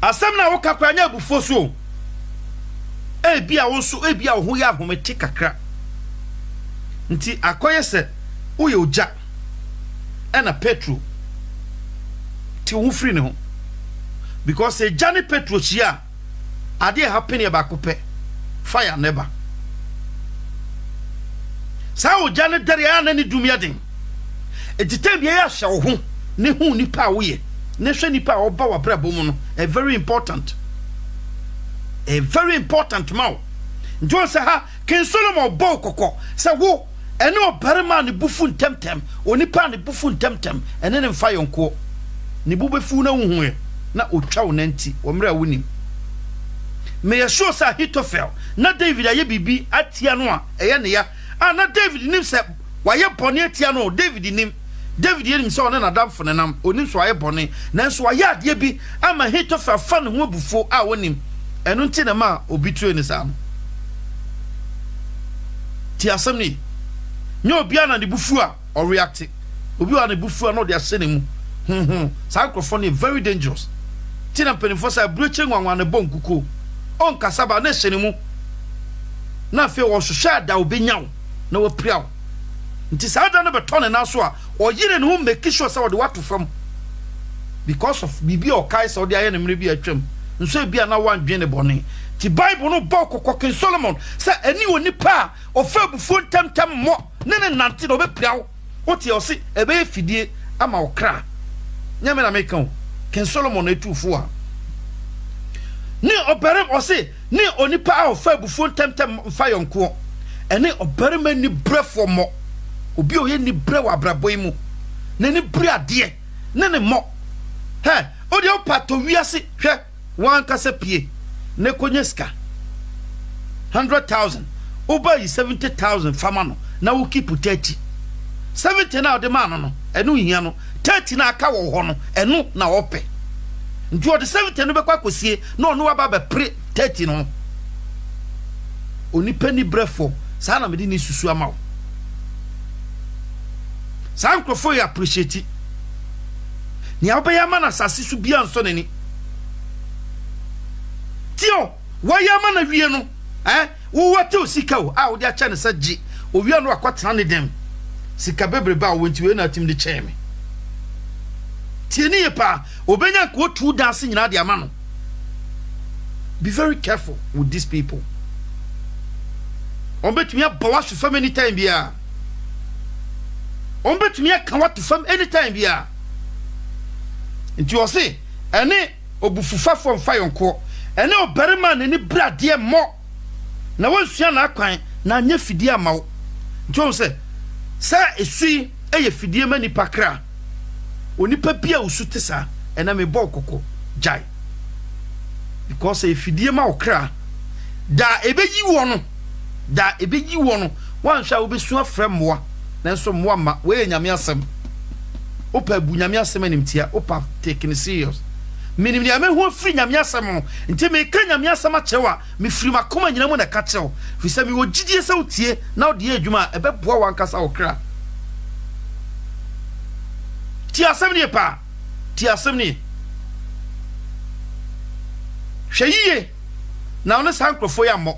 asem na wo kakra nya bufuo so ebi a wo so ebi a wo ho ya ahomete kakra nti akoye se wo ye oja ena petro ti wo free ne ho because a Johnny Petro chia ade happen e ba kope fire never sa o Johnny dare ya na ni dumia den etitem bia ya hye wo ho ne hu nipa wo ye ne hwe nipa oba wa brabo mu no a very important mao njo se ha ken Solomon bo kokko se wo ene obarema ne bufu ntemtem onipa ne bufu ntemtem ene ne mfa yonko ne bubefu na hu hu na otwa wo nanti omra wonim me ye sure sa Ahithophel na David aye bibi atia no a eye ne ya na David nim se waye bone atia no David nim yenim se one na damfo ne nam onim so waye bone nanso waye ade bi ama Ahithophel fa ne ho abufo a wonim eno nti na ma obi tue ne sam ti asem ni nyo obi ana ne bufu a o react obi wa ne bufu a no de ase ne mu sa microphone very dangerous tina penifo sa broche nwanwa ne bonkuko on kasaba na hyene mu na fe wo hwehwa da obenyaw na wo priaw nti sa da no beto ne naso a oyire ne hu make sure sa wo de wato fam because of bibi o kai sa wo de aye ne mre bi atwam nso bia na wandwe ne bone ti bible no bokoko ken Solomon sa ani oni pa o fa bufu temtem mo ne nante no be priaw o ti o si ebe fidie ama o kra nyame na mekan ken Solomon etufo a ni oberem o se ni onipa a ofa bufuo temtem mfa yonko ene oberem ni brefo mo obi o ye ni bre wa braboy mu na ni bre ade ne ne mo he o de opato wiase hwe wan kase pie ne konyeska 100,000 oba yi 70,000 fama no na wo keep 30 70 na de man no enu hia no 30 na aka wo ho no enu na ope njo de 70 no be kwa kosie no no aba be pre 30 no oni pani brefo sa na me di ni susu ama wo sa nkrofo ya appreciate ni abaya ma na sase su bia nso nani tio waya ma na wie no wo wate osika wo a wo de acha ne saji owie no akwatena ne dem sika bebre ba wo nti we na tim de cheme tieni pa obenya ko tu dance nyina de ama no. Be very careful with these people. On bet me a bawash fam anytime bia. On bet me a kan wat fam anytime bia. Nti o se ene obufufafo mfa yonko ene obarima ne ni brade mo na wonsua na akwan na anya fidie amawo. Nti o se sa esui eye fidie mani pakra onipa bia usute sa ena me bɔ kokko jai because e fidie ma okra da ebeyi wo no wan hwa obesu afrɛ mmoa nanso mmoa ma we nyame asɛm opa bu nyame asɛm animtia opa take it serious minim ni ame ho firi nyame asɛm nti me ka nyame asɛm akyerɛwa me firi makoma nyina mu na ka kyerɛw fi sɛ me wo gidie sɛ wotie na wo de adwuma ɛbɛboa wankasa okra ti asɛm ni pa ti asɛm ni hwɛyiye na ono sankrofo ya mmɔ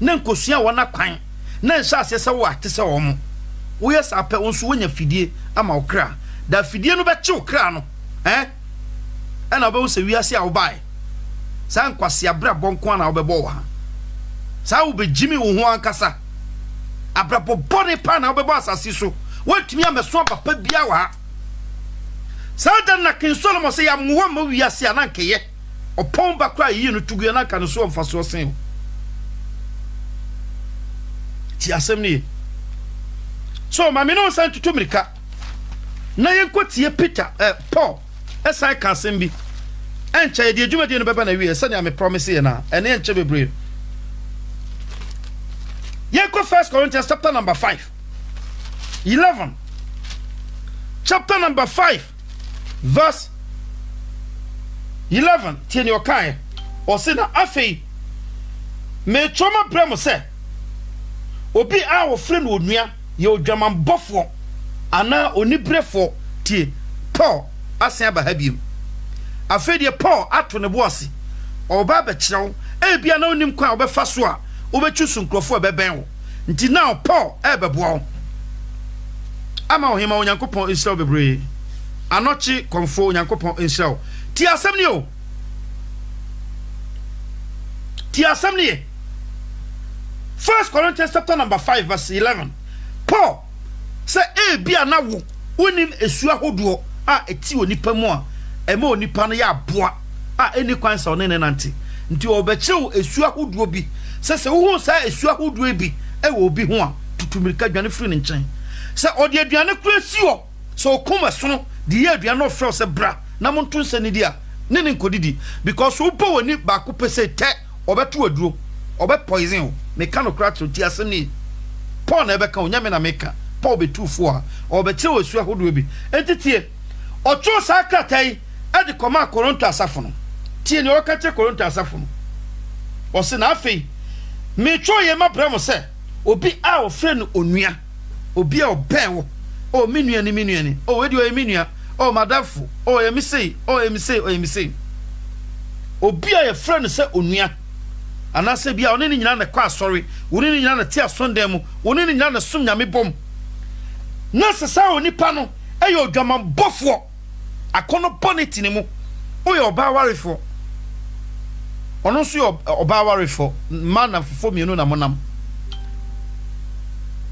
na nkosua wona kwan na nhyɛ ase sɛ wo ate sɛ wo mo wo yɛ sa pɛ wonso wonya fidie ama wo kra da fidie no bɛkye wo kra no ɛna wo bɛ wo sɛ wiase a wo bae sa nkwase abra bɔnko na wo bɛbɔ wo ha sa wo bɛgyimi wo ho ankasa abra bɔbɔne pa na wo bɛbɔ asase so wotumi ameso papa bia wo ha sa dan na kin Solomon sɛ ya mo ma wiase a na nkeye opon ba kwa yi no tugu na kan so mfa so sen ti asem ni so ma me no san tutu mirika na yenkotie Peter Paul esai kan sem bi enche de adwuma de no beba na wie sɛ ne me promise ye na ene enche bebre yenko 1 Corinthians chapter number 5 11 chapter number 5 verse 11 tie ne okae o se na afei me choma bremo se obi a wo fre no onua ye odwaman bofo ana onibrefo tie Paul asen aba ha biem afei de Paul ato ne boase oba be kirewo e bia na onim kwa obefa so a obechu so nkrofo ebeben wo nti now Paul ebebo ama ohima onyankopon Israel bebre anochi konfo onyankopon Israel ti asem ni o ti asem ni 1 Corinthians chapter number 5 verse 11 Paul say e bia na wo onim esu ahodo a eti onipa mu a ema onipa no ya aboa a eni kwansa one ne nante nti obechew esu ahodo bi se wo hu sa esu ahodo bi e wo bi ho a tutumirika dwane firi ne nchen se odi aduane kura si ho so okuma sono di ye aduane ofre se bra na monto nse ne dia ne ne nkodidi because wo bo woni ba ko pese te obeto aduro obe poison o me ka no kra ti asem ni Paul na ebeka onyame na meka Paul betufo a obechew esu ahodo bi entitie ocho sakratai e de koma Korinto asafo no tie ne o ka che Korinto asafo no o se na afei me twa ye mabramo se obi a ofre no onua obi a obewo o minua ni o wedi o minua o madafu o emisei o emisei obi a ye frɛ no sɛ onua anase bia one ni nyina na kwa asɔre one ni nyina na ti asondan mu one ni nyina na som nyame bom na sesa onipa no ɛyɛ odwaman bɔfo akono bonnet ni mu o yɛ oba warefo ono so yɛ oba warefo man na fofo mienu na monam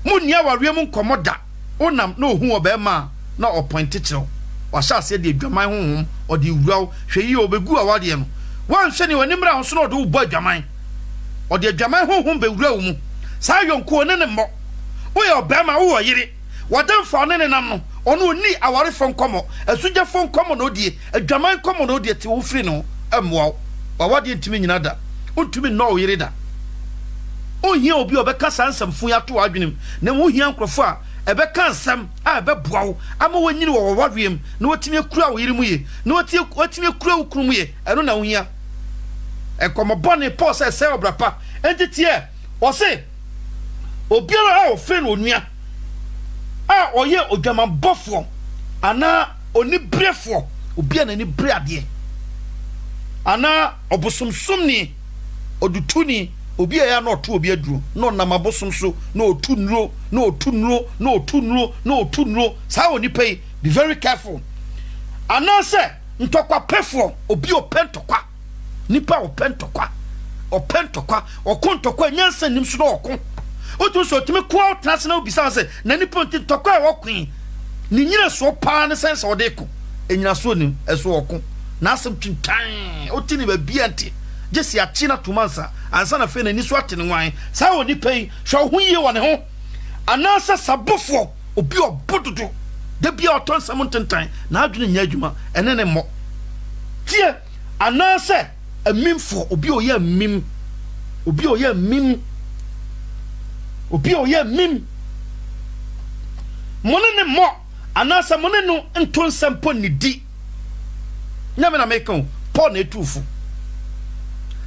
munia wawe mu nkomoda onam na ohu obema na opointe kyerɛw wahya ase de adwaman honhom ode wuraw hwɛ yi obegu awade no wanhwɛ ni wanimra ho so na ode ubɔ adwaman ode adwaman honhom be wuraw mu saa yonko ne ne mmɔ wo yɛ obema wo yire wadamfa ne ne nam no ono oni aware fon komo asugya fon komo no die adwaman komo no die te wo firi no amwa wawade ntimi nyina da ontumi no yire da ohia obi obeka sansam fun ya to adwenem na wo hia nkrofo a ebeka nsam a ebeboa wo ama wanyini wo wadwem na watimi akura wo yire mu ye na watimi akura wo kunu mu ye eno na wo hia ekomobone Paul se obrapa entitie o se obiara a ofre no onua a oye odwaman bofo ana oni brefo obia na ni breade ana obosomsomni odutuni obi ya na oto obi aduro no na mabosom so na otu nro na otu nro na otu nro na otu nro saa oni pay be very careful ana se ntokwa pefo obi opentokwa nipa opentokwa okontokwa nyansa nim so na okon otu so timi kwa trans na obi sa se na nipa ntokwa e okun ni nyina so pa ne sense ode ko enyina so nim eso okon na asem twintan otini ba biante Jesi achina tumansa ansa na fe na ni so atene wan sa woni pei hwe ho yie wone ho anasa sabofo obi obododo da bia oton samontentan na adwene nya adwuma ene ne mo tie anasa amimfo obi oye mim mone ne mo anasa mone no nton sampo ni di nyame na mekon Paul na etufu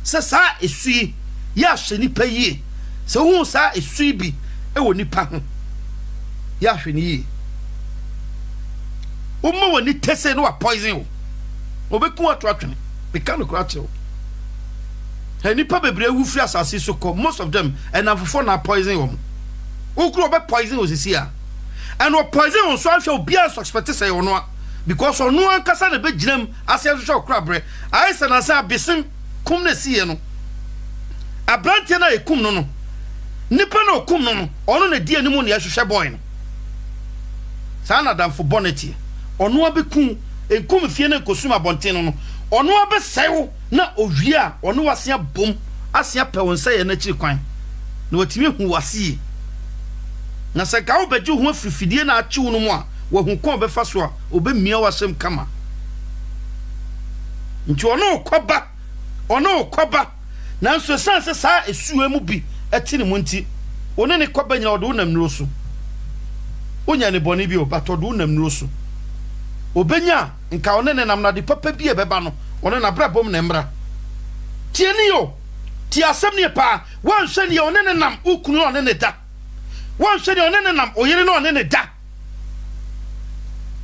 se sa esui ya hwe nipa yie se hu sa esui bi e wo nipa ho ya hwe ni yie o mo woni tese no wa poison wo obeku atwatwene be kan ko atwe he nipa bebre wu firi asase so ko most of them and afofo na poison wo wo kuro be poison wo sisi a and wo poison wo so ahwe obi an suspect say wo no because ono ankasa na be ginam ase so kura bre ai se na sa besim kum na siye no abrante na ekum no nipa na okum no ono na die animu na yahwehwe boy no sa na damfo bonnet ono abekum enkum fie na kosuma bonten no ono abesew na owie a ono wasea bom asea pewonsa ye na chiri kwan na watimi hu wase na se ka obegye hu afrifidie na achi wo no mu a wo hu kon befa so a obemia wasem kama nti ono koba nanso sanse saa esuwe mu bi etini mu nti one ne koba nyina odo nam nro so onya ne boni bi o batodo nam nro so obenya nka one ne nam na de papa bi ebeba no one na bra bom na mbra tie ni yo tie asem ne pa wan hwe ne one ne nam ukunu one ne da wan hwe ne one ne nam oyere ne one ne da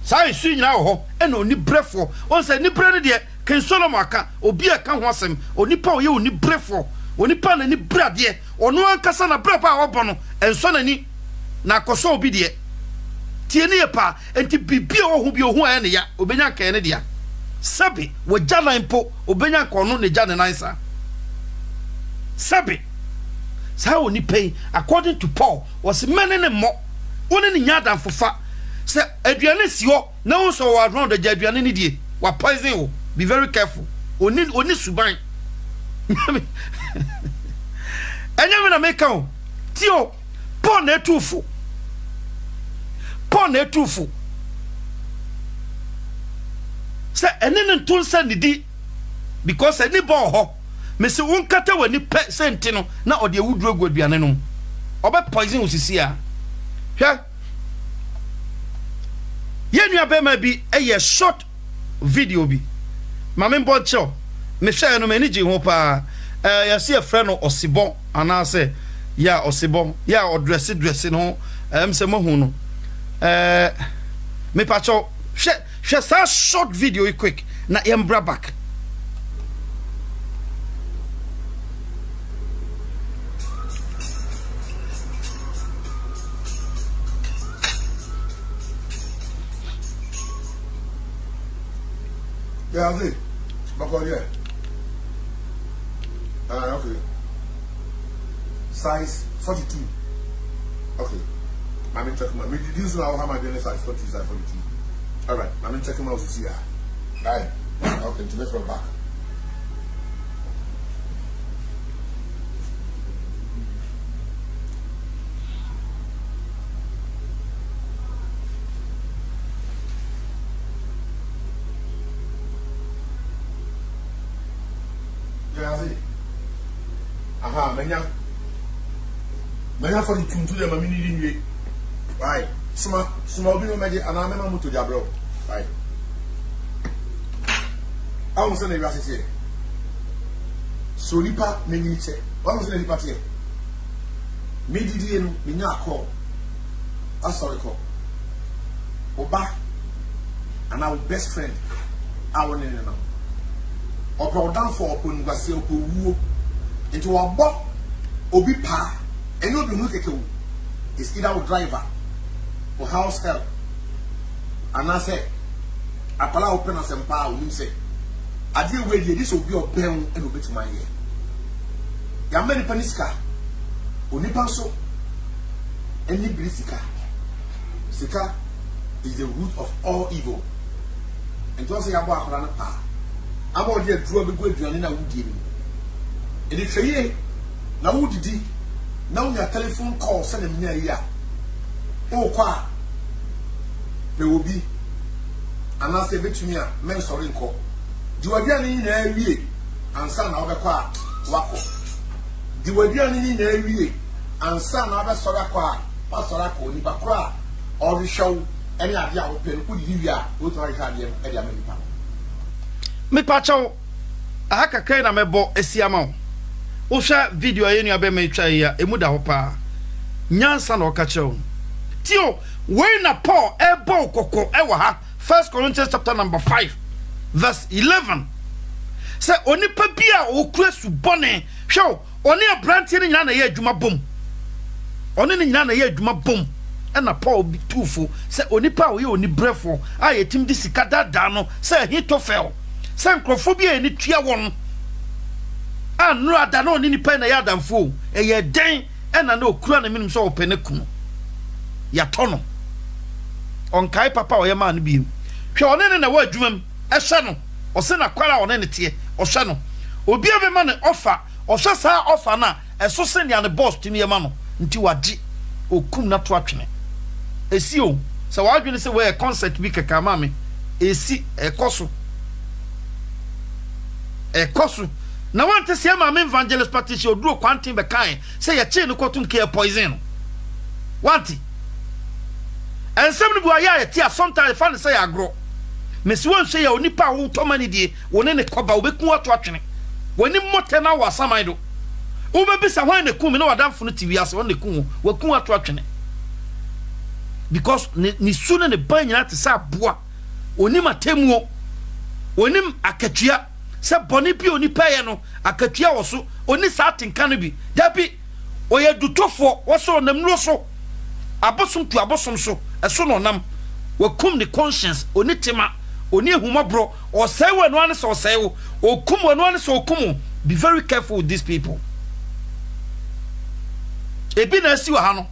sai su nyina ho e na oni brefo on say ni bre ne de ken Solomon aka obi e ka ho asem oni pa oye oni brefo oni pa na ni brade ono ankasa na brepa a obo no enso na ni na koso obi de tie ne pa enti bibia wo hu bi ohu a ne ya obenya kan ne dia sabi wo jana mpo obenya kan no ne jana nansa sabi sa oni pay according to Paul was many ne mo woni ne nya dan fofa se aduane si ho na wo so wa round the aduane ne die wa poison wo be very careful oni suban enye na make o tio Paul na etufu se ene ne ntonsa nidi because ene bo ho me se won kata wani pe senti no na ode awuduro aduane no obe poison osisi a hwe ye nua be ma bi eye short video bi mame mbocho me hwe no me ni ji ho pa ya se e frɛ no Osibon ana se ya Osibon ya odresse no se mo hu no me pacho hwe sa short video quick na yembra back yeah, I see. Yeah. Okay. Size 42. Okay. I'm checking my. This is how my business size 40 size 42. All right. I'm checking my OCC. Right. Okay. To let's go back. Aha, menya for the tuntu de mami ni nwie. Right. Suma obi no meje ana mema moto jabro. Right. Awu se na wi asese. So nipa menyi che. Awu se na nipa tie. Me didi no menya akọ. Asori ko. Oba and our best friend our nene no. Oba down for opon gwase opowuo. Into a box obi pa and you be keke wo is either a driver or house help and I say apala open as empa o say ade we dey this obi oben and obi to my ear ya many paniska onipa so any brisika sika is the root of all evil and just say abo akora na pa abo dey duro be go aduane na wudie ni it is here now. Who did he now? Your telephone call send him near here. Oh, qua there will be and I say, bet me, men sorry, call. Do again in every and son of a qua wako. Do again in every and son of a soraka, pastorako, nipacra, or the show any idea of pen, who you are, who to him at the American. Me pacho, I have a kind of a bo esiamo. Osha video ayenu abe me twa ya emuda ho pa nyansa na okache tio we na Paul ebo kokko e wa ha 1 Corinthians chapter number 5 verse 11 say onipa bia okura subone hwe oni abrantie nyina na ye adwuma bom oni ne nyina na ye adwuma bom e na Paul bi tufo say onipa o ye oni brefo a yetim di sika dada no say hitofel say nkrofobia eni tua won anu ada no ni nipa na ya damfo eye den e na okura na minim so opene kunu ya tono onkai papa o ye ma no bi hwe one na wa adwumam e hwe no o se na kwara one ne tie o hwe no obi ebe ma ne offer o hwe sa offer na eso se ne ne boss timi ye ma no nti wagi okum na to atwene esi o se wa adwene se we concert bi kaka ma me esi ekoso na want see ma evangelist Patricia oduro kwantin be kan say ye che no kotum ke poison want ensem no bu aya ye tia sometimes fan say agro mesi won hwe ya onipa wo toma ne die woni ne koba obeku ato atwene woni mote na wa saman do wo bebisa hwan ne kum na wadamfo no tiwi ase won ne kum waku ato atwene because ni suna ne ban nyina te sa boa onim atemuo onim akatua se boni bi onipa ye no akatua wo so oni sa atenka no bi dabi oye dutofo wo so nam no so abosom tu abosom so eso no nam wakum the conscience oni tema oni ehumabro o say we no ane so say wo okum we no ane so okum. Be very careful with these people. Ebi na si wa ha no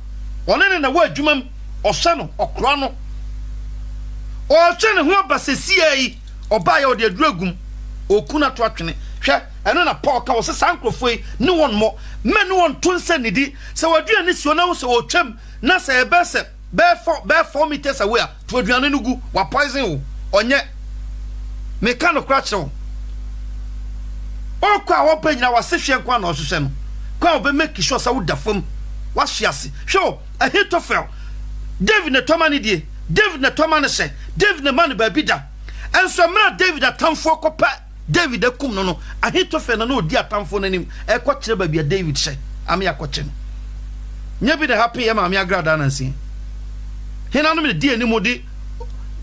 one na wa adwumam ohwe no okro no o twe ne ho basesia yi oba ya o de aduragum okuna to atwene hwe eno na Paul ka wo se sankrofo yi ne won mo me ne won to nsa nidi se wadua ne si ona wo se o twam na se ebese be 4 meters away to aduane no gu wa poison wo onye me ka no kra kire wo o kwa wo panyina wa se hwe kwa na ohwehwe no kwa wo be make sure sa wo dafam wa hwiase hwe Ahitofel David ne toma ne die David ne toma ne se David ne man ba bida enso mra David atamfo kopa David akum no Ahitofel na odi atamfo nanim e ko kire ba bia David se am ya ko kire nya bi de happy am ya grada na nsi hina no me die anim di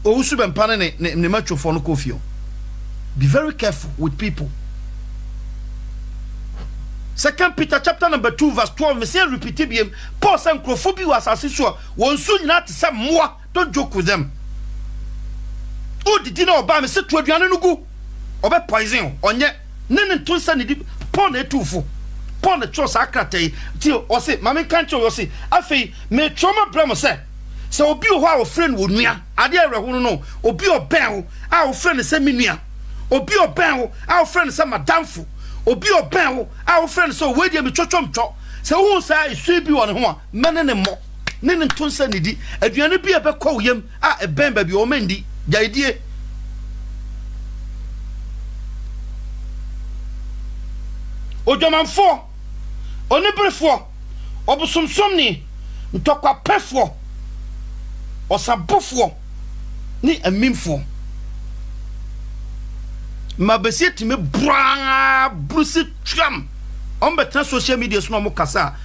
owusu bempa ne matwofo no kofio. Be very careful with people. 2 Peter chapter number 2 verse 12 me say repeat bien Paul say nkrophobia was asseso won su nyina te say moa. Don't joke with them. O didi na oba me say to aduane no gu obe poison onye ne to nsa ne di Paul na etufo Paul na tro sa kratai ti o say mame kan tro o say afei me troma bramo say so obi o ho a friend wo nua ade awreho no obi o ben wo a wo friend say me nua obi o ben wo a wo friend say madamfo obi o ben wo a wo friend say we dia me twotwomtwo say wo say isu bi wo ne ho a mene ne mo ne to nsa ne di aduane bi e be kɔ yam a e ben ba bi o mandi jaidie ojomanfo onibrefo obusomsomni ntokwa pefo osabofo ni amimfo mabesi time bra brusi tram on betan social media so mo kasa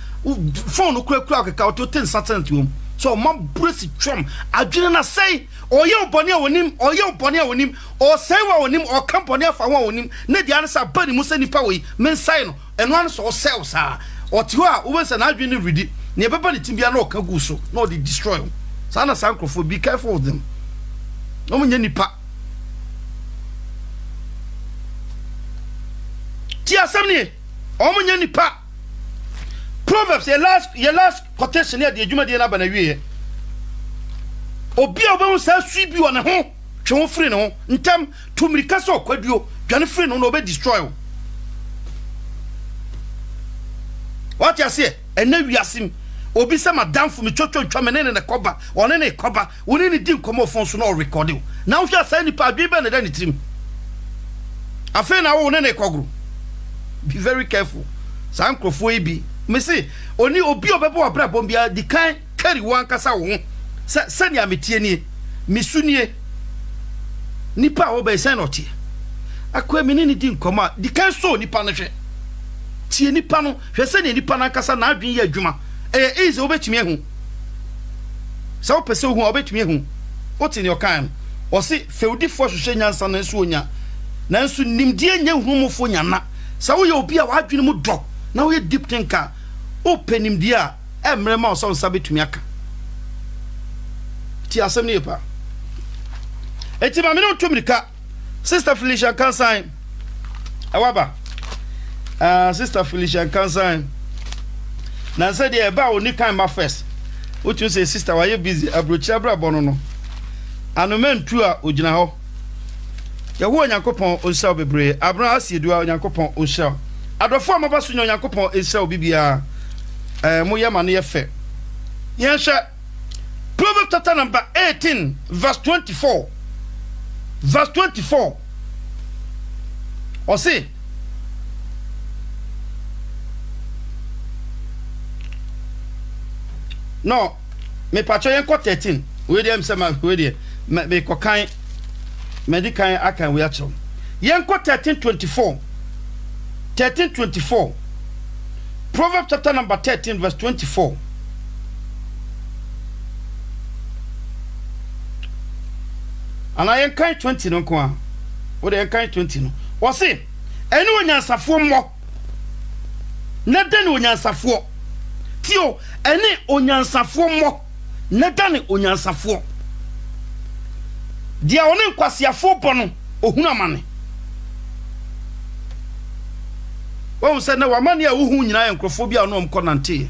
phone no kura ka o to 10 cents so man brusi tram adwene na sei oye obone awonim oye obone awonim o sei wa wonim o company afa wa wonim na dia na sa bani musa nipa we men sai no eno an so sell sa o ti ho a wo se na adwene redi na e beba ne timbia na o ka gu so na o dey destroy so na sankrofo be careful of them no munya nipa ti asamni o munya nipa. Proverbs your last quotation here the adwuma de na ba na wie obi a obo sa su bi wo ne ho twe wo free ne ho ntam tumirika so kwaduo dwane free no obe destroy wo. What you say ena wiasim obi se madamfo me twotwo me ne koba one ne koba woni ne din komo fon so no record wo na wo hwa sa ni pa bi be ne da ne trim afa na wo ne kogro. Be very careful sankrofo ebi me say oni obi obebo abra bombia di kan carry one kasa wo se nya metie ni misunie nipa wo be sen otie akwa me ni di nkoma di kan so nipa no hwe tie nipa no hwe se ni nipa na kasa na adwen ya adwuma easy obetumi ehu se wo pese hu obetumi ehu oti ni okan o se feudifo hwehwe nyansa na nso onya na nso nimdie nya humufo nya na se wo ye obi a wa adwen mu dro na wo ye deep thinker openim dia emrema oso nsa betumi aka ti asem ne pa eti ma me no tumrika Sister Felicia Kansan awaba Sister Felicia Kansan na say de ba oni kan ma first what you say sister why you busy abrochi abrabo no anomentu a ogina ho ye ho Onyankopon onsa bebre abra asiedu a Onyankopon onsa adofo amabaso Onyankopon ensa obibia moya mane ye fe yensha Proverbs chapter number 18 verse 24 or say no me pacho yen ko 13 we dem say ma we dey me ko kan medical akan we acho yenko 13:24 13:24 Proverbs chapter number 13 verse 24 and I can 20 no kwa what I can 20 no o say eni onyansafo mo na dane onyansafo tio eni onyansafo mo na dane onyansafo dia one nkwasiafo bono ohunu amane won se na wamane a wohu nyina enkrofo bia no omkonante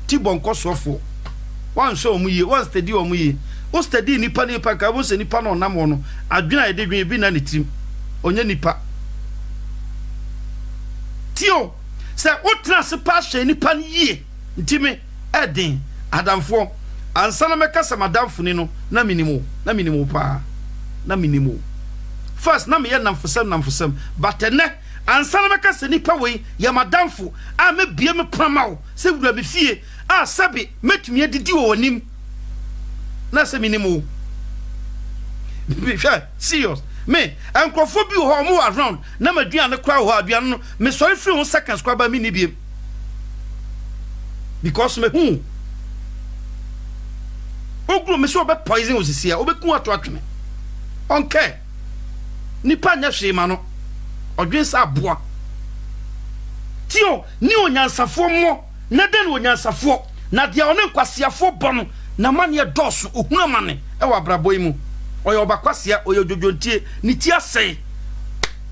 ti bonko sofo wan so omuye wan steady omuye o steady nipa nipa ka bo se nipa no nam no adwena ede dwen bi na ne tim onye nipa tio se otra se pa hye nipa yie ntime eden adamfo ansana meka se madamfo ni no na minimo pa na minimo first na me ye namfosem but ene ansana meka se nipa we ya madamfo a me bie me pramawo se wura me fie a sabi metumi adidi wo nim na se minimo serious me enkrofo bi ho mo around na maduan ne kra ho aduan no me sorry free 1 seconds kwa ba mi ni biem because me hu ogro me so be poison osisia obeku ato atwene onke nipa nya hwe ma no odwen sa aboa tio ni onyansafo mo na den onyansafo na dia one nkwasiafo bono na mane doso ohunu mane e wa brabo imu oyo bakwasia oyo jojontie ni ti asai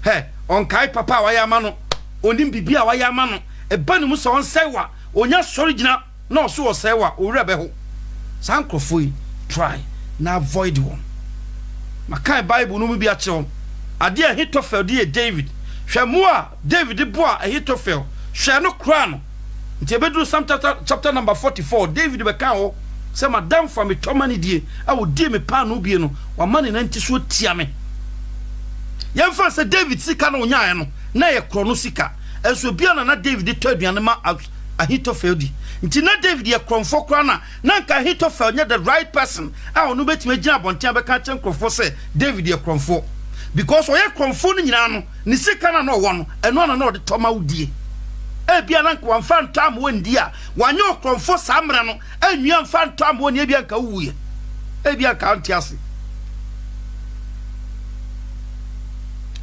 he onkai papa wa ya ma no onim bibia wa ya ma no e ba ni mu so onsewa onya sori gina na oso osewa owura be ho sankrofoi try na avoid one makai bible no mu bi a che ade a Ahitofel de David hwemua David boa Ahitofel hwe no kra no nti ebedu Psalm chapter number 44 David be kan ho se madam for me tomani die a wo die me pa no bie no wa mane na nti so tia me yemfa se David sika no nyaa no na ye kro no sika enso bia na David to aduane ma Ahitofel di nti na David ye kromfo kra na nka Ahitofel nya the right person a onu betime gina bontia be ka chen krofo se David ye kromfo because oye kromfo no nyina no ni sika na no wo no eno na no de toma wudie ebia na nka wamfa ntam wondi a wanye okromfo samre no anua mfa ntam woni ebia nka wuye ebia ka antiase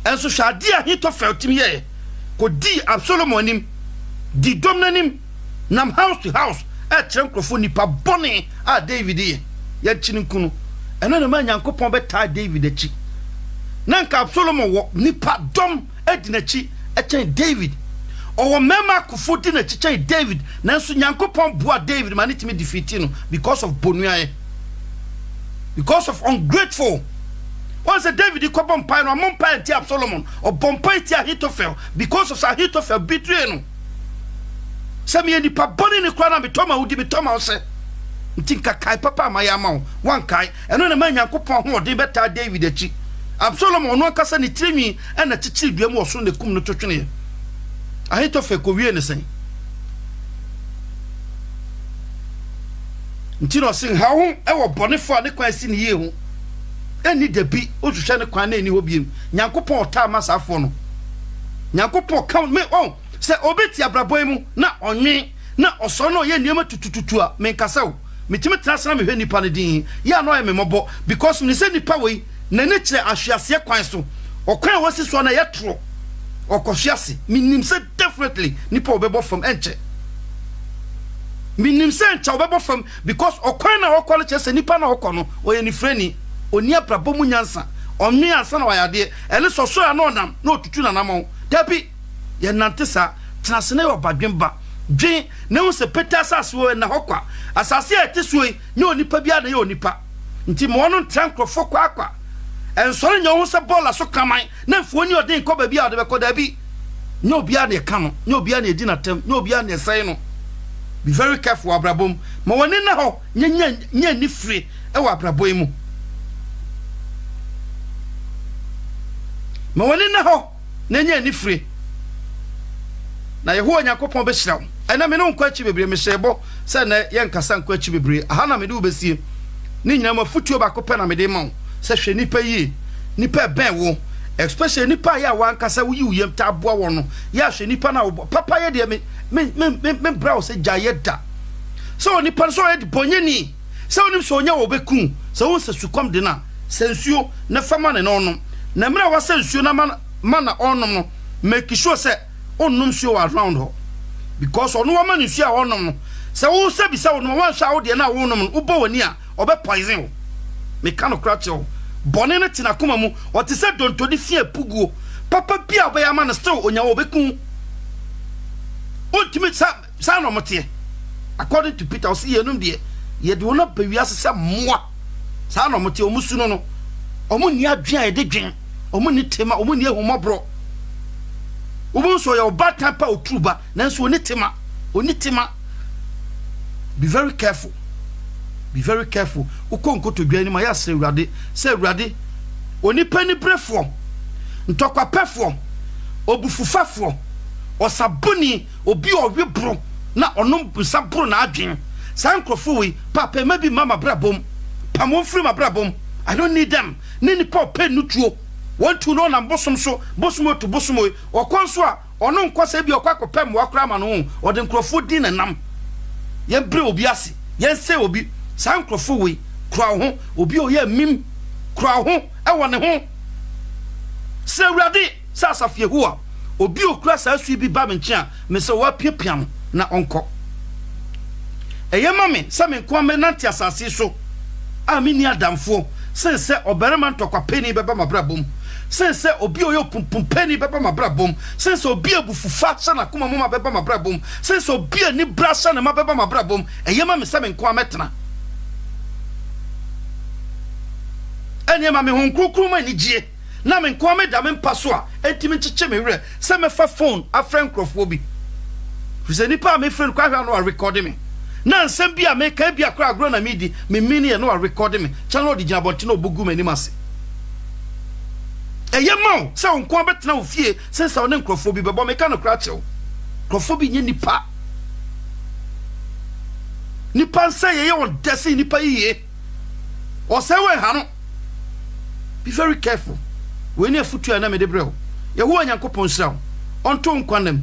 enso hwade Ahitofel tim ye ko di Absalom onim di domnanim nam house to house e kyerem krofo nipa bone a David ye chinkunu eno na manyankopon beta David achi nanka Absalom wo nipa dom edinachi e chen David owo mema kufudi na chiche David nanso nyankopon boa David manitimi defeat no because of bonua because of ungrateful once David ko bompai no mompai ti Absalom or bompai ti Ahitofel because of Ahitofel betray no sami ni pa boni ni kwa na bitoma udi bitoma ose ntinka kai papa mayama wan kai eno na manyankopon ho de beta David achi Absalom ono kasa ni tirimi na chichi duam wo so ne kum no twetwene Ahitofel ko wie ne sen ntino sin ha ho e wo bonefo ade kwan si ne ye ho eni de bi ohwehwe ne kwan na eni ho biem nyankopon ota masafo no nyankopon count me se obeti abraboi mu na onwe na oso no ye niema tutututu a me nkasa wo mitime trasana me hwe nipa ne din ya no ye me mobo because me se nipa we na ne kire ahwease kwan so okwan wasi so na ye tro okohwease minim se definitely nipa obebo from enche minim se enche obebo from because okwan na okole chese nipa na okono oye ni freni oni abrabo mu nyansa onwe ansa na wayade ele so ya no nam na otutu na namon dabi ye nantesa transene obadwemba dwen ne wo se peta asase wo na hokwa asase etisuo nye onipa bia na ye onipa nti mo no trankrofo kwa ensore nye wo se bola so kaman na fuoni odin ko ba bia de be ko da bi nye obia na ka no nye obia na edi na tem nye obia na sai no be very careful abrabom ma woni na ho nye ni free e wa abrabom mu ma woni na ho na nye ni free na Yehowa Nyakopon be hiraw ena me no nkwa chi bebre me hyebo se na ye nkasa nkwa chi bebre aha na me de ubesie ni nyina mafutuo ba kopɛ na me de ma wo se hwe nipa yi nipa ben wo especially nipa ya wan kasa wo yi yem ta aboa wo no ya hwe nipa na papa ye de me bra wo se jayeda so nipa so ye de bonyani so onim so onya wo beku so wo se sukom de na sensuo na fama ne no no na mra wa sensuo na mana onom no make sure say onum suo around ho because onu wa manu suo a onom no se wo se bi se wo no wan sha wo de na wo onom no wo bo wani a obe poison wo me kanu krache wo bone ne tina kuma mu o te se donto di fie puguo papa bia obe ya ma na still onya wo beku ultimate sa no mote according to Peter o se yenum de ye de wona bawia se moa sa no mote o musu no omo ni adwen e de dwen omo ni tema omo ni ehumobro omo so ya bad temper otruba nanso oni tema be very careful ukonko to dwan ni ma ya se urade oni pani brefo ntokwa pefo obufufafo osabuni obi owebro na onom busabro na adwen sankrofo we papa maybe mama brabom pamon free ma brabom I don't need them ni pa pen nutuo want to know na bosom so bosom to bosom we okonso a ono nkwasa bi okwa pem wa kra ma no o de nkrofo din na nam ye bre obi ase ye se obi sankrofo we kra ho obi o ye mim kra ho e wone ho se urade sasafie ho a obi okra sa asu bi ba menche a me se wa piapiam na onko eye mame se me nko me nante asase so a me ni adamfo sense oberema ntokwa peni beba mabrabom sense obi oyo pumpum peni beba mabrabom sense obi abufufa sana kuma mama beba mabrabom sense obi ani brasa na mabeba mabrabom eyema me se me nko ametena enyema me honkukuru ma ni gie na me nko ameda me mpaso a etimi cheche me wre se me fa phone a friend crofo bi fizeni pa me friend kwa no record me na nsem bia me ka bia kra agro na midi me mini e no record me channel di jaboti no bugu mani mase eyema se onko abetena ofie sense one nkrofo bi bebo me ka no kra chew krofo bi nye nipa nse ye on desi nipa yiye o se we ha no be very careful we ni afutu na me de brel ye ho anyankopon sraw onto nkwanem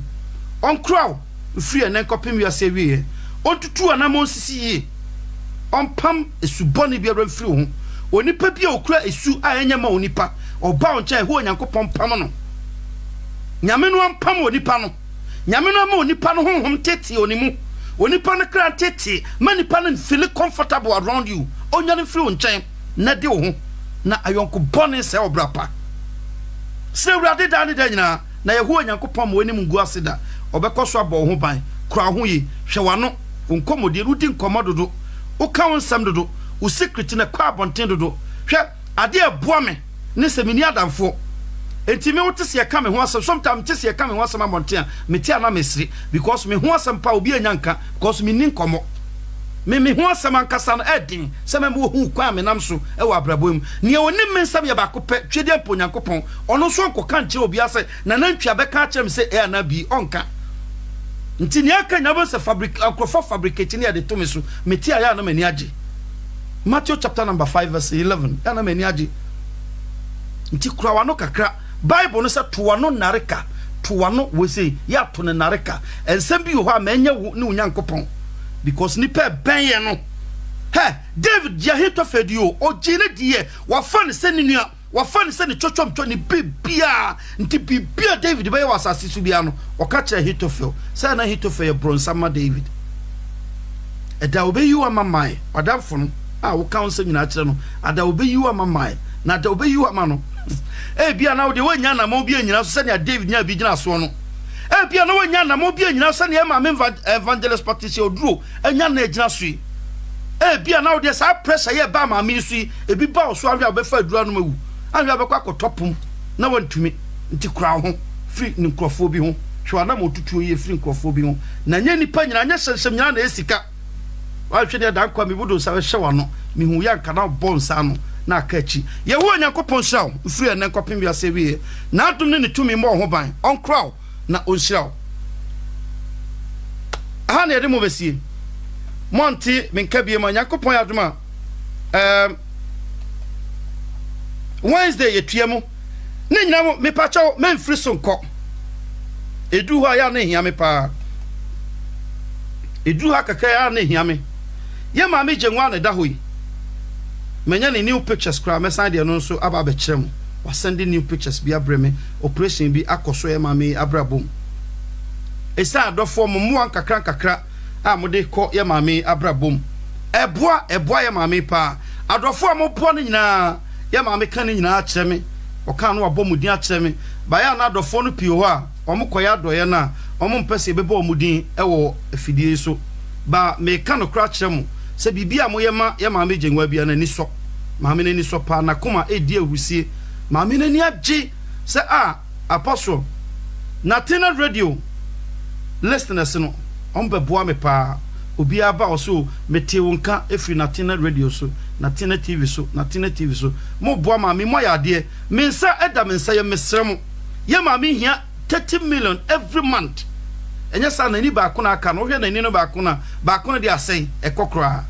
onkraw free na nkopem wiase wiye ontutu anamon sisi onpam esuboni bia free ho onipa bia okura esu a enyama onipa oba oncha ho onyankopon pam no nyame no ampam onipa no nyame no ama onipa no honhom tete onimu onipa no kra tete manipa no feel comfortable around you onyane free onchen na de ho na ayonko bone se obrapa se urade dane da nyina na ye ho onyankopon mo anim ngu aseda obekoso abo ho ban kra ho yi hwewano unkomodi rudi nkomododo uka wonsam dodo u secret na kwa bonten dodo hwe ade aboa me ne semini adamfo enti me wotese ye ka me ho asem sometimes tese ye ka me ho asem abonten me tia na mesri because me ho asem pa obi anyanka because me ni nkomo me ho asem ankasa no edin se me wo hu kwa me nam so e wa abrabom ne oni me nsam ye ba kopɛ twede mponyankopon ono so nkoka nche obi ase na nantwa beka kire me se e na bi onka nti ni aka nyabo se fabricate ni ade to me so meti aya na mani age Matthew chapter number 5 verse 11 ya na mani age nti kura wano kakra Bible no se to wano nareka to wano we say ya to ne nareka ensem bi ho a manya ne unyankopon because ni pe ben ye no he David ya hito fedio o jine die wa fan se ni nua wa fan se ni chochom ni bibia nti bibia David be wa asase su bia no o ka che Hitofel say na Hitofel bronsama David eda obeyu amamai odamfo no a wo counsel nyina kire no ada obeyu amamai na ada obeyu amano bia na wo de wanya na mo bia nyina so se ni David nya bi gina so no bia na wanya na mo bia nyina so ne ma evangelist Patricia Oduro anya na gina so yi bia na wo de sa pressure ye ba ma mi so yi ebi ba o so ahwe obefa adura no mawu ahwe abekwa kotopum na wantumi nti kura ho free nkrofo bi ho hwe na mo tutuo ye free nkrofo bi ho na nya nipa nyina nya hyemhyem nyina na esika wa hwe de dan kwa mi budo sa hwe wano mi hu ya nka na bonsa no na akachi ye wo nyankopon shaw free na nkopem bia se bi na adum ne tumi mo ho ban on kraw na onhyiraw aha na yede mo besie monti menka bie ma nyankopon aduma Wednesday yetua mu ne nyina mo me pa chaw men free so nko edu ha ya na hia me pa edu ha kaka ya na hia me ye ma me jenwa na da hoyi menya ne new pictures kra me san de no so aba be kire mu wa send new pictures bi abreme operation bi akoso ye ma me abrabom esa adofo mo an kakra a mo de ko ye ma me abrabom eboa ye ma me pa adofo mo po ne nyina ye ma me kan ne nyina kire me o kan no abomudin a kire me ba ya na adofo no pio ho a omo koya doye na omo mpese bebe omudin ewo afidie so ba me kan no kra kire mu se bibia mo ye ma me jenwa bia na ni so ma me ni so pa na koma edi ahusie ma me ni age se apostle Natina radio listeners no ombe boa me pa obi aba oso mete wonka efri Natina radio so Natina TV so Natina TV so mo boa ma me moya de me nsa eda me nsa ye mesrem ye ma me hia 30 million every month enya sa na ni ba ko na aka no hwe na ni no ba ko na de asen ekokora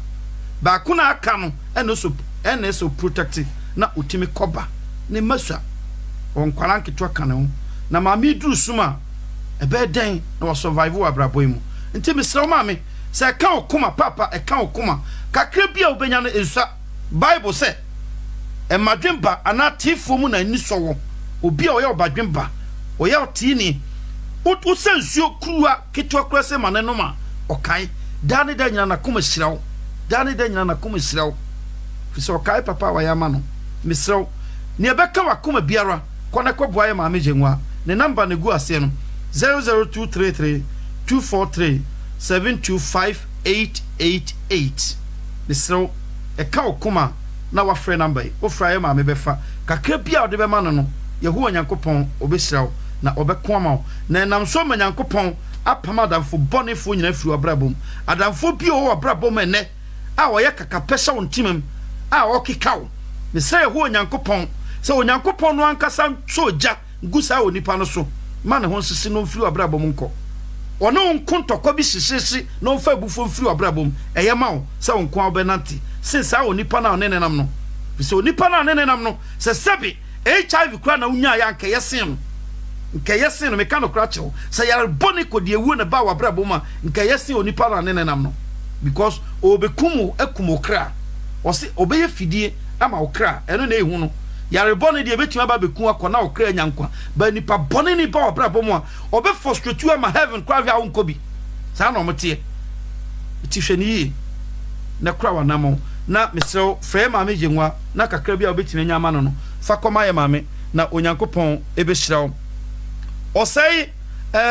ba ko na aka no eno so protective na utimi koba ne masua on kwalanke to aka ne na ma me duru suma ebe den na wo survive wa brabo mu nti me sero ma me se ka okuma papa e ka okuma kakra bia obenya no ensa bible say e madwemba ana tifo mu na ni sowo obi a oye obadwemba oye otini usensuo kruwa kitwa krase maneno ma okai dane da nyina na kuma hirawo dane da nyina na kuma hirawo fiso okai papa wa ya ma no misrew ne ebeka wa kuma biara kona kwabua ya ma mejenwa ne number ne gu ase no 00233 243 725888 misrew eka okuma na wa free number o fra ya ma me befa kakra bia ode be ma no yehu onyankopon obehirawo na obeko ama na nam so manyankopon apama adamfo bonefo nyina firi abrabom adamfo bi o abrabom ene a wo ye kakapesha wontimem a wo kikawo me say ho onyankopon se onyankopon no ankasa soja gusa onipa no so ma ne ho nsisi no firi abrabom nko ono nkontoko bi sisisi no fa bufo firi abrabom eye ma wo se wonko obenanti since a onipa na onene nam no se onipa na onene nam no se sebi HIV kra na unya ya nke yesen nke yesen no meka no kra chew se ya boni ko de ewu na ba wa brabom a nke yesen onipa na onene nam no because obekumu ekumo kra osi obeye fidie ama okra eno na ehu no yare boni de betima ba beku akona okra nyankwa ba nipa boni ni ba obrabom a obe frustrate you ama heaven kwa via wonkobi sa na omotie tifheni na kra wa namo na mesrew frɛ ma me jenwa na kakra bia obetima nya ama no fa koma ye mame na onyankopon ebehiraw osai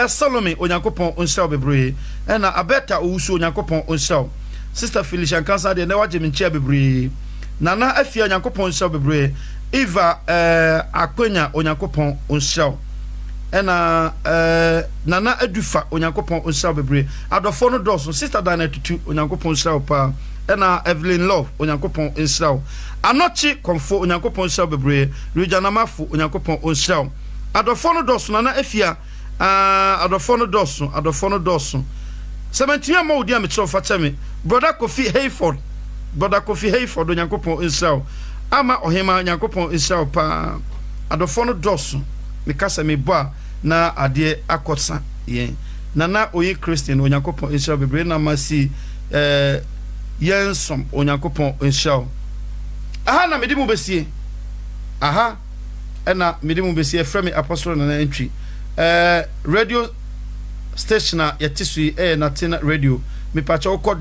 Salome onyankopon onhiraw bebre na abeta owusu onyankopon onhiraw sister Felicia Kansa de na waje menchia bebre nana afia onyankopon onhiraw bebre Eva akwenya onyankopon onhiraw na nana adufa onyankopon onhiraw bebre adofo no doso sister Dana tutu onyankopon onhiraw pa na Evelyn Love onyankopon onhiraw anochi konfo onyankopon onhiraw bebre Rujanamafo onyankopon onhiraw adofo no doso nana afia adofo no doso 17 ma odi ametro fa chame brother Kofi Hayford onyankopon onhiraw ama ohema onyankopon onhiraw pa adofo no doso mikasa meboa na ade akotsa yen nana oyi Christian onyankopon onhiraw bebre na masi yensom onyankopon onhiraw aha na medi mu besie aha ena medi mu besie frame apostle na entry radio station na yetisui Natina radio me pacha okọ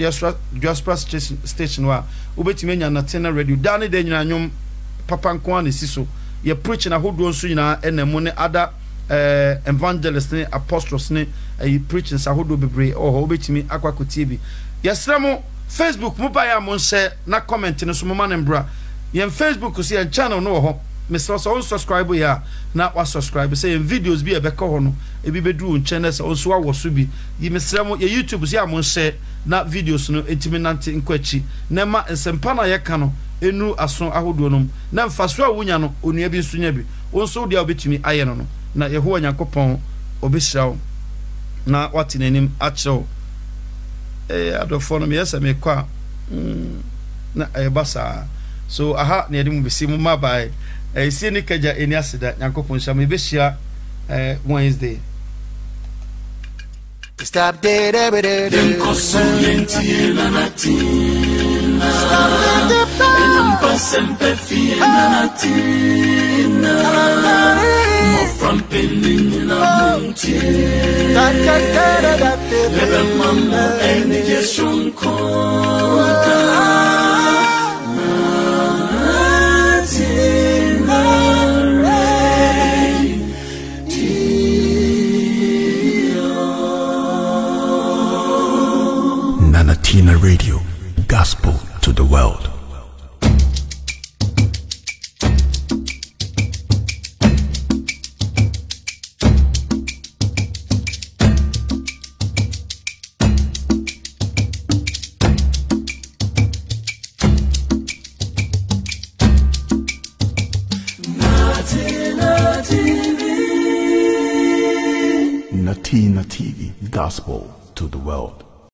diaspora station wa obetime nya Natina radio dane de nyina nyom papa nko an siso ye preach na hodo nso nyina enemu ne ada evangelists ne apostles ne preaching sa hodo bebre obetime akwakotie bi yesremo Facebook mo ba ya mo nse na comment ne so mo manembra ye Facebook so ye channel no ho Mr. So subscribe ya na wa subscribe say videos bi ebeka ho no ebi bedu channel so so wa so bi yi mesremo ye YouTube so ya mo nse na videos no etimi nante nkwachi na ma nsempa na ye ka no enu aso ahodo no na mfaso a wonya no onua bi nsunya bi wonso dia obetimi aye no na Yehowa Nyankopon obehirawo na watenanim akyerɛw adofo no me yesa me kwa na ebasa so aha na yedi mu bisi mu mabai see ni kaja eni asida Nyankopon shame be shia Wednesday. Stop there, Nanatina Radio, gospel to the world. Natina TV, gospel to the world.